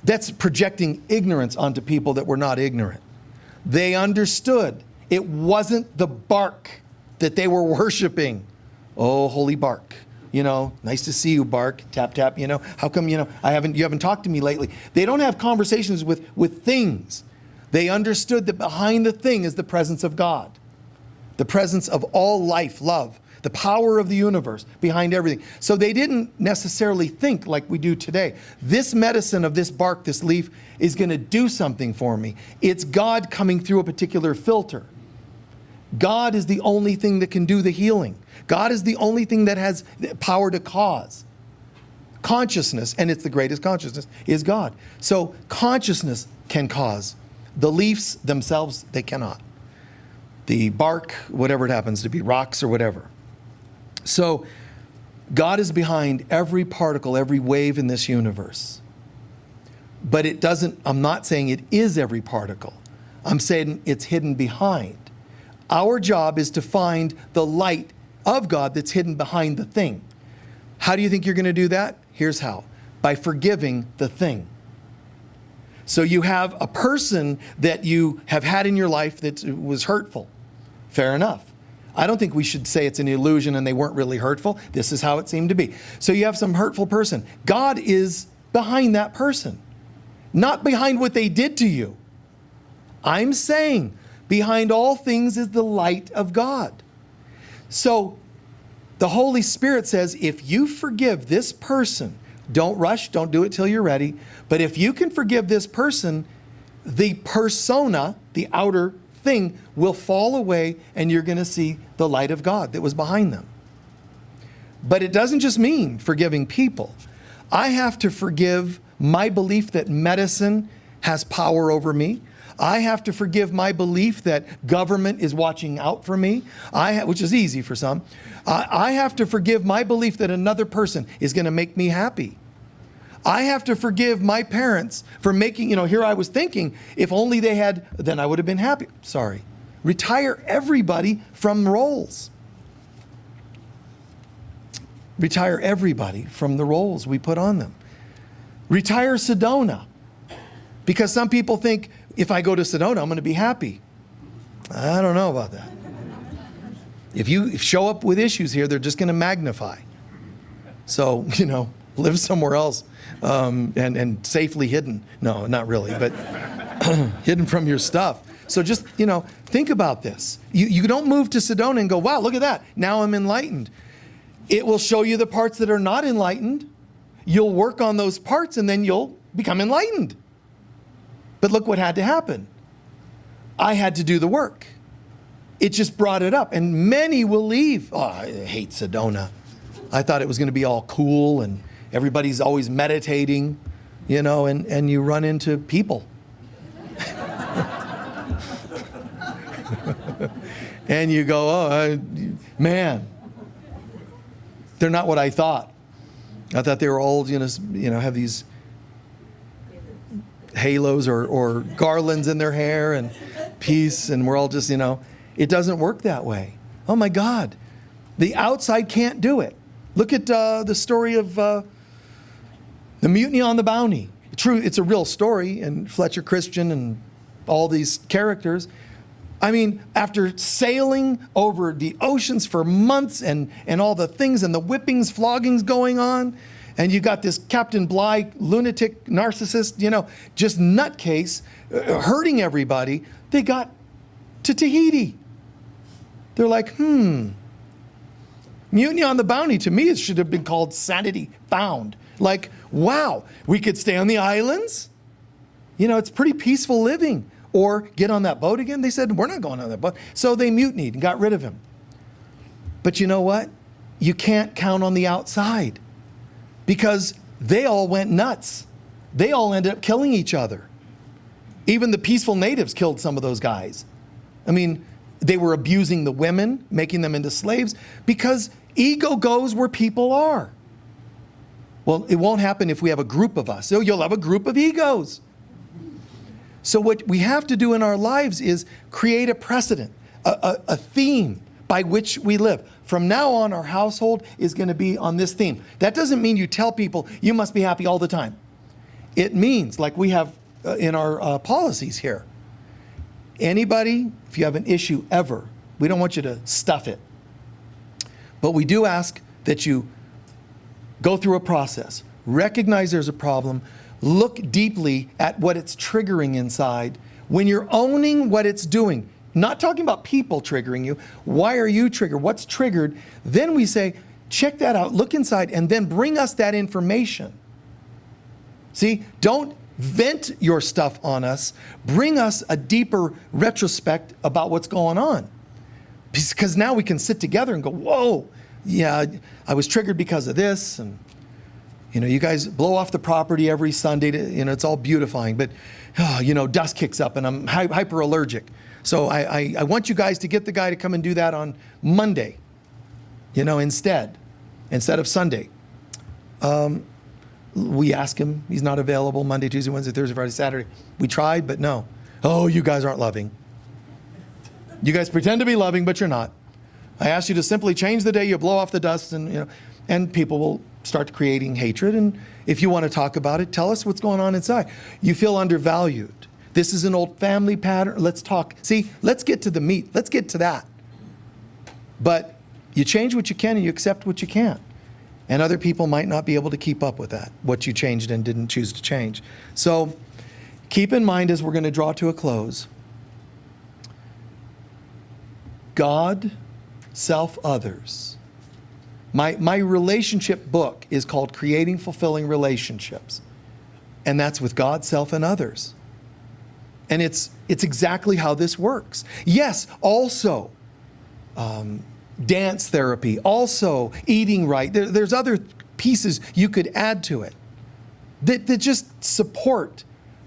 that's projecting ignorance onto people that were not ignorant. They understood it wasn't the bark that they were worshiping. Oh, holy bark. Nice to see you, bark. Tap, tap. How come, you haven't talked to me lately? They don't have conversations with things. They understood that behind the thing is the presence of God. The presence of all life, love, the power of the universe behind everything. So they didn't necessarily think like we do today. This medicine of this bark, this leaf, is going to do something for me. It's God coming through a particular filter. God is the only thing that can do the healing. God is the only thing that has power to cause. Consciousness, and it's the greatest consciousness, is God. So consciousness can cause. The leaves themselves, they cannot. The bark, whatever it happens to be, rocks or whatever. So God is behind every particle, every wave in this universe. But it doesn't, I'm not saying it is every particle. I'm saying it's hidden behind. Our job is to find the light of God that's hidden behind the thing. How do you think you're going to do that? Here's how. By forgiving the thing. So you have a person that you have had in your life that was hurtful. Fair enough. I don't think we should say it's an illusion and they weren't really hurtful. This is how it seemed to be. So you have some hurtful person. God is behind that person, not behind what they did to you. I'm saying behind all things is the light of God. So the Holy Spirit says, if you forgive this person, don't rush, don't do it till you're ready. But if you can forgive this person, the persona, the outer thing, will fall away and you're going to see the light of God that was behind them. But it doesn't just mean forgiving people. I have to forgive my belief that medicine has power over me. I have to forgive my belief that government is watching out for me, which is easy for some. I have to forgive my belief that another person is going to make me happy. I have to forgive my parents for making, here I was thinking, if only they had, then I would have been happy. Sorry. Retire everybody from roles. Retire everybody from the roles we put on them. Retire Sedona. Because some people think, if I go to Sedona, I'm going to be happy. I don't know about that. If you show up with issues here, they're just going to magnify. So, live somewhere else and safely hidden. No, not really, but hidden from your stuff. So just, think about this. You don't move to Sedona and go, wow, look at that. Now I'm enlightened. It will show you the parts that are not enlightened. You'll work on those parts and then you'll become enlightened. But look what had to happen. I had to do the work. It just brought it up. And many will leave. Oh, I hate Sedona. I thought it was going to be all cool and everybody's always meditating, and you run into people. And you go, oh, man, they're not what I thought. I thought they were old, have these halos or garlands in their hair and peace, and we're all just, it doesn't work that way. Oh my God. The outside can't do it. Look at the story of the mutiny on the Bounty. True, it's a real story, and Fletcher Christian and all these characters. I mean, after sailing over the oceans for months and all the things and the whippings, floggings going on, and you got this Captain Bligh, lunatic, narcissist, just nutcase, hurting everybody. They got to Tahiti. They're like, Mutiny on the Bounty, to me, it should have been called Sanity Found. Like, wow, we could stay on the islands. It's pretty peaceful living. Or get on that boat again. They said, we're not going on that boat. So they mutinied and got rid of him. But you know what? You can't count on the outside. Because they all went nuts. They all ended up killing each other. Even the peaceful natives killed some of those guys. I mean, they were abusing the women, making them into slaves, because ego goes where people are. Well, it won't happen if we have a group of us. So you'll have a group of egos. So what we have to do in our lives is create a precedent, a theme by which we live. From now on, our household is going to be on this theme. That doesn't mean you tell people you must be happy all the time. It means, like we have in our policies here, anybody, if you have an issue ever, we don't want you to stuff it. But we do ask that you go through a process, recognize there's a problem, look deeply at what it's triggering inside. When you're owning what it's doing, not talking about people triggering you, why are you triggered? What's triggered? Then we say, check that out, look inside, and then bring us that information. See, don't vent your stuff on us. Bring us a deeper retrospect about what's going on. Because now we can sit together and go, whoa, yeah, I was triggered because of this. And, you guys blow off the property every Sunday. It's all beautifying. But, dust kicks up and I'm hyper allergic. So I want you guys to get the guy to come and do that on Monday, instead of Sunday. We ask him, he's not available Monday, Tuesday, Wednesday, Thursday, Friday, Saturday. We tried, but no. Oh, you guys aren't loving. You guys pretend to be loving, but you're not. I asked you to simply change the day you blow off the dust, and people will start creating hatred. And if you want to talk about it, tell us what's going on inside. You feel undervalued. This is an old family pattern. Let's talk. See, let's get to the meat. Let's get to that. But you change what you can and you accept what you can't. And other people might not be able to keep up with that, what you changed and didn't choose to change. So keep in mind as we're going to draw to a close, God, self, others. My relationship book is called Creating Fulfilling Relationships. And that's with God, self, and others. And it's exactly how this works. Yes, also, dance therapy, also eating right. There's other pieces you could add to it that just support,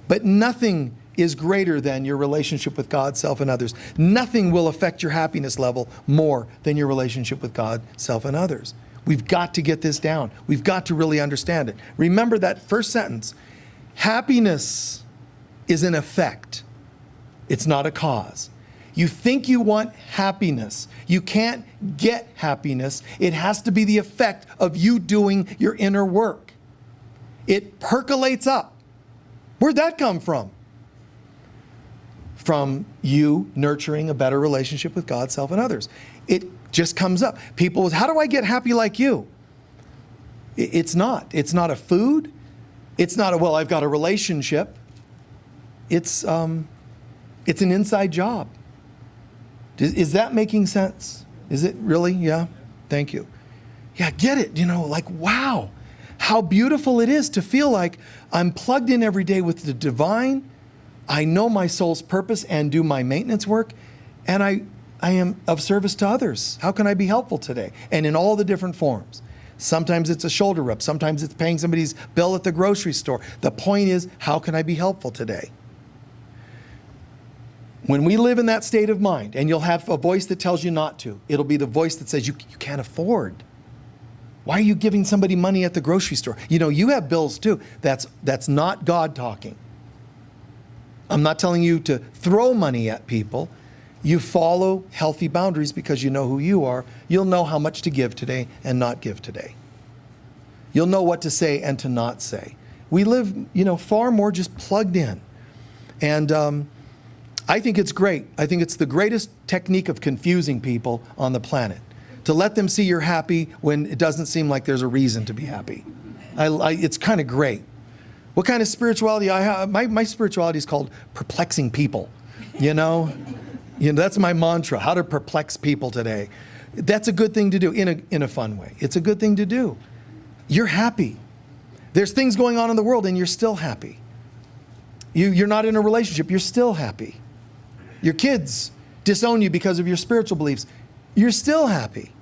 but nothing is greater than your relationship with God, self, and others. Nothing will affect your happiness level more than your relationship with God, self, and others. We've got to get this down. We've got to really understand it. Remember that first sentence. Happiness is an effect. It's not a cause. You think you want happiness. You can't get happiness. It has to be the effect of you doing your inner work. It percolates up. Where'd that come from? From you nurturing a better relationship with God, self, and others. It just comes up. People, how do I get happy like you? It's not. It's not a food. It's not a, well, I've got a relationship. It's an inside job. Is that making sense? Is it really? Yeah. Thank you. Yeah, get it. Like, wow, how beautiful it is to feel like I'm plugged in every day with the divine. I know my soul's purpose and do my maintenance work, and I am of service to others. How can I be helpful today? And in all the different forms. Sometimes it's a shoulder rub. Sometimes it's paying somebody's bill at the grocery store. The point is, how can I be helpful today? When we live in that state of mind, and you'll have a voice that tells you not to, it'll be the voice that says you can't afford. Why are you giving somebody money at the grocery store? You have bills too. That's not God talking. I'm not telling you to throw money at people. You follow healthy boundaries because you know who you are. You'll know how much to give today and not give today. You'll know what to say and to not say. We live, far more just plugged in. And I think it's great. I think it's the greatest technique of confusing people on the planet. To let them see you're happy when it doesn't seem like there's a reason to be happy. It's kind of great. What kind of spirituality I have? My spirituality is called perplexing people. That's my mantra, how to perplex people today. That's a good thing to do in a fun way. It's a good thing to do. You're happy. There's things going on in the world and you're still happy. You're not in a relationship, you're still happy. Your kids disown you because of your spiritual beliefs. You're still happy.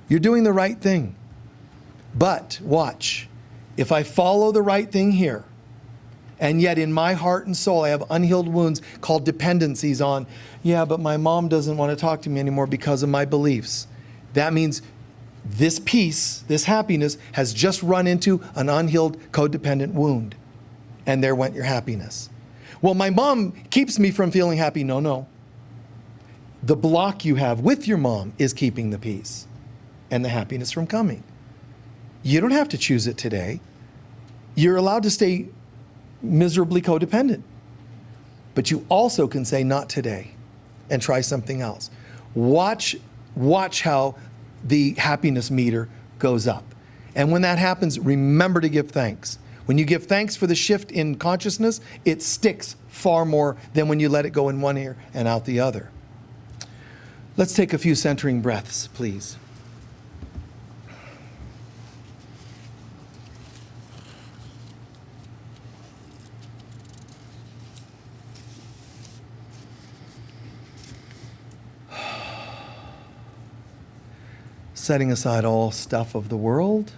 You're doing the right thing. But watch, if I follow the right thing here, and yet in my heart and soul I have unhealed wounds called dependencies on, but my mom doesn't want to talk to me anymore because of my beliefs. That means this peace, this happiness has just run into an unhealed codependent wound. And there went your happiness. Well, my mom keeps me from feeling happy. No. The block you have with your mom is keeping the peace and the happiness from coming. You don't have to choose it today. You're allowed to stay miserably codependent. But you also can say, not today, and try something else. Watch how the happiness meter goes up. And when that happens, remember to give thanks. When you give thanks for the shift in consciousness, it sticks far more than when you let it go in one ear and out the other. Let's take a few centering breaths, please. Setting aside all stuff of the world.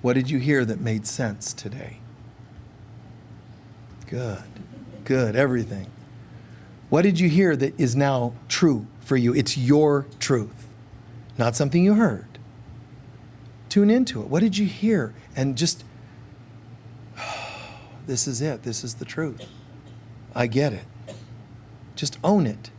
What did you hear that made sense today? Good, good, everything. What did you hear that is now true for you? It's your truth, not something you heard. Tune into it. What did you hear? And just, this is it. This is the truth. I get it. Just own it.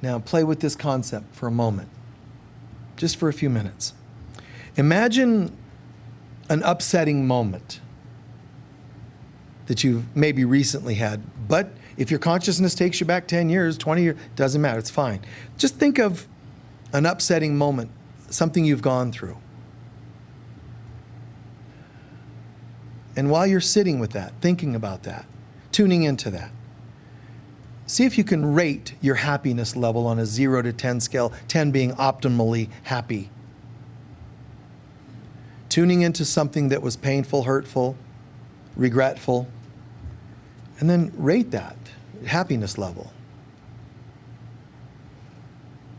Now play with this concept for a moment, just for a few minutes. Imagine an upsetting moment that you've maybe recently had, but if your consciousness takes you back 10 years, 20 years, doesn't matter, it's fine. Just think of an upsetting moment, something you've gone through. And while you're sitting with that, thinking about that, tuning into that, see if you can rate your happiness level on a 0 to 10 scale, 10 being optimally happy. Tuning into something that was painful, hurtful, regretful, and then rate that happiness level.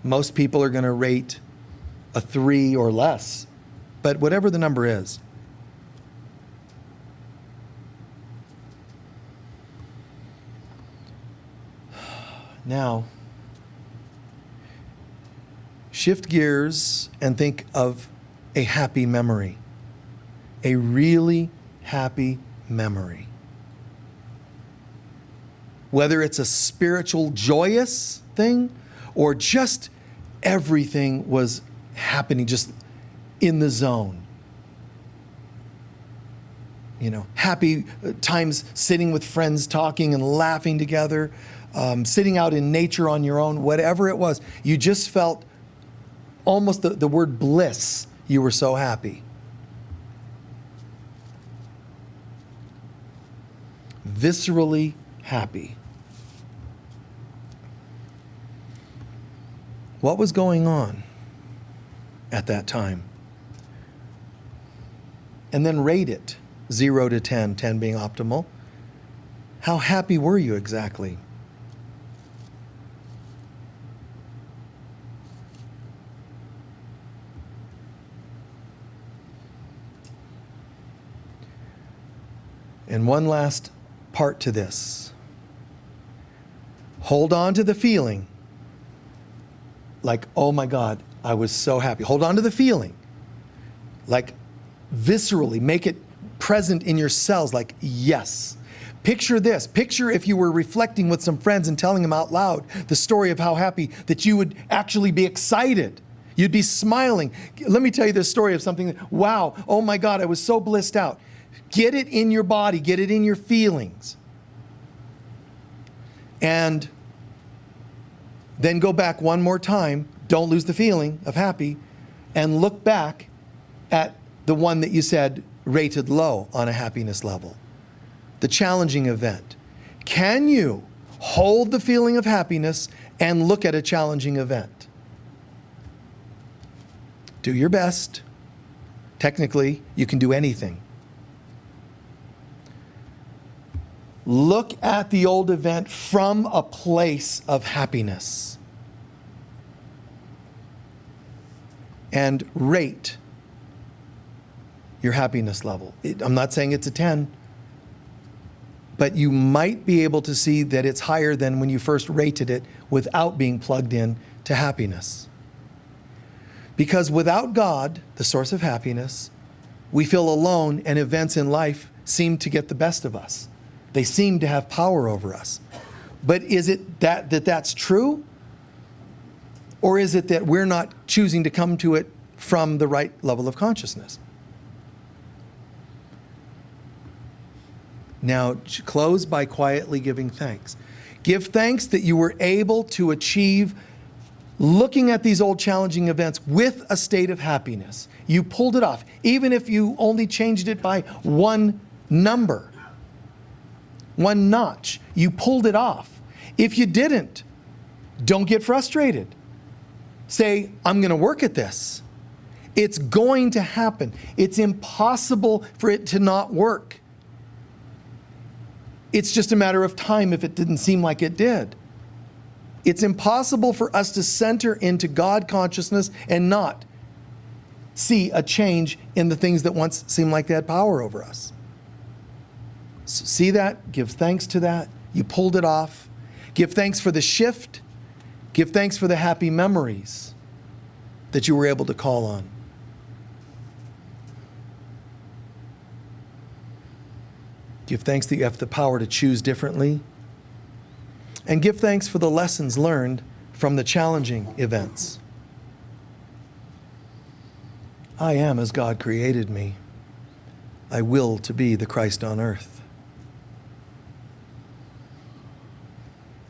Most people are going to rate a 3 or less, but whatever the number is. Now, shift gears and think of a happy memory, a really happy memory. Whether it's a spiritual, joyous thing or just everything was happening just in the zone. You know, happy times sitting with friends, talking and laughing together. Sitting out in nature on your own, whatever it was, you just felt almost the word bliss. You were so happy. Viscerally happy. What was going on at that time? And then rate it, 0 to 10, 10 being optimal. How happy were you exactly? And one last part to this. Hold on to the feeling. Like, oh my God, I was so happy. Hold on to the feeling. Like, viscerally, make it present in your cells. Like, yes. Picture this. Picture if you were reflecting with some friends and telling them out loud the story of how happy that you would actually be excited. You'd be smiling. Let me tell you this story of something. Wow, oh my God, I was so blissed out. Get it in your body, get it in your feelings. And then go back one more time, don't lose the feeling of happy, and look back at the one that you said rated low on a happiness level. The challenging event. Can you hold the feeling of happiness and look at a challenging event? Do your best. Technically, you can do anything. Look at the old event from a place of happiness and rate your happiness level. I'm not saying it's a 10, but you might be able to see that it's higher than when you first rated it without being plugged in to happiness. Because without God, the source of happiness, we feel alone and events in life seem to get the best of us. They seem to have power over us. But is it that's true? Or is it that we're not choosing to come to it from the right level of consciousness? Now, close by quietly giving thanks. Give thanks that you were able to achieve looking at these old challenging events with a state of happiness. You pulled it off, even if you only changed it by one number, one notch. You pulled it off. If you didn't, don't get frustrated. Say, I'm going to work at this. It's going to happen. It's impossible for it to not work. It's just a matter of time if it didn't seem like it did. It's impossible for us to center into God consciousness and not see a change in the things that once seemed like they had power over us. So see that, give thanks to that. You pulled it off. Give thanks for the shift. Give thanks for the happy memories that you were able to call on. Give thanks that you have the power to choose differently. And give thanks for the lessons learned from the challenging events. I am as God created me. I will to be the Christ on earth.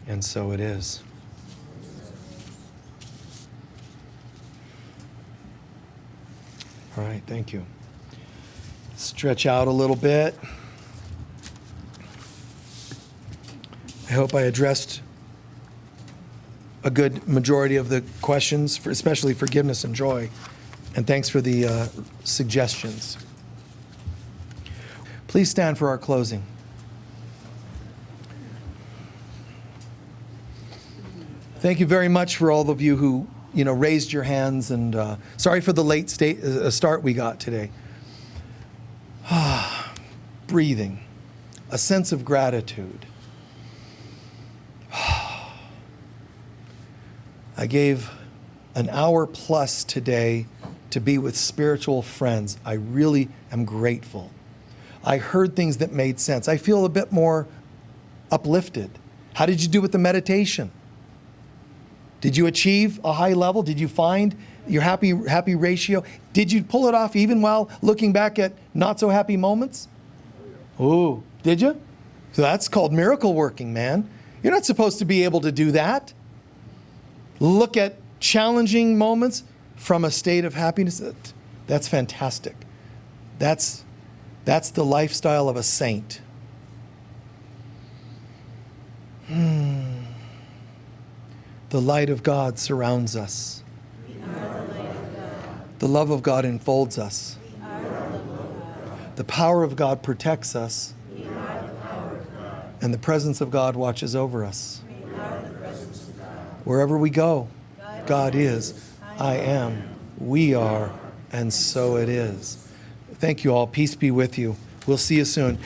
And so it is. All right, thank you. Stretch out a little bit. I hope I addressed a good majority of the questions, especially forgiveness and joy. And thanks for the suggestions. Please stand for our closing. Thank you very much for all of you who raised your hands, and sorry for the late start we got today. Breathing, a sense of gratitude. I gave an hour plus today to be with spiritual friends. I really am grateful. I heard things that made sense. I feel a bit more uplifted. How did you do with the meditation? Did you achieve a high level? Did you find your happy ratio? Did you pull it off even while looking back at not so happy moments? Ooh, did you? So that's called miracle working, man. You're not supposed to be able to do that. Look at challenging moments from a state of happiness. That's fantastic. That's the lifestyle of a saint. The light of God surrounds us. The love of God enfolds us. The power of God protects us. And the presence of God watches over us. Wherever we go, God is, I am, we are, and so it is. Thank you all. Peace be with you. We'll see you soon.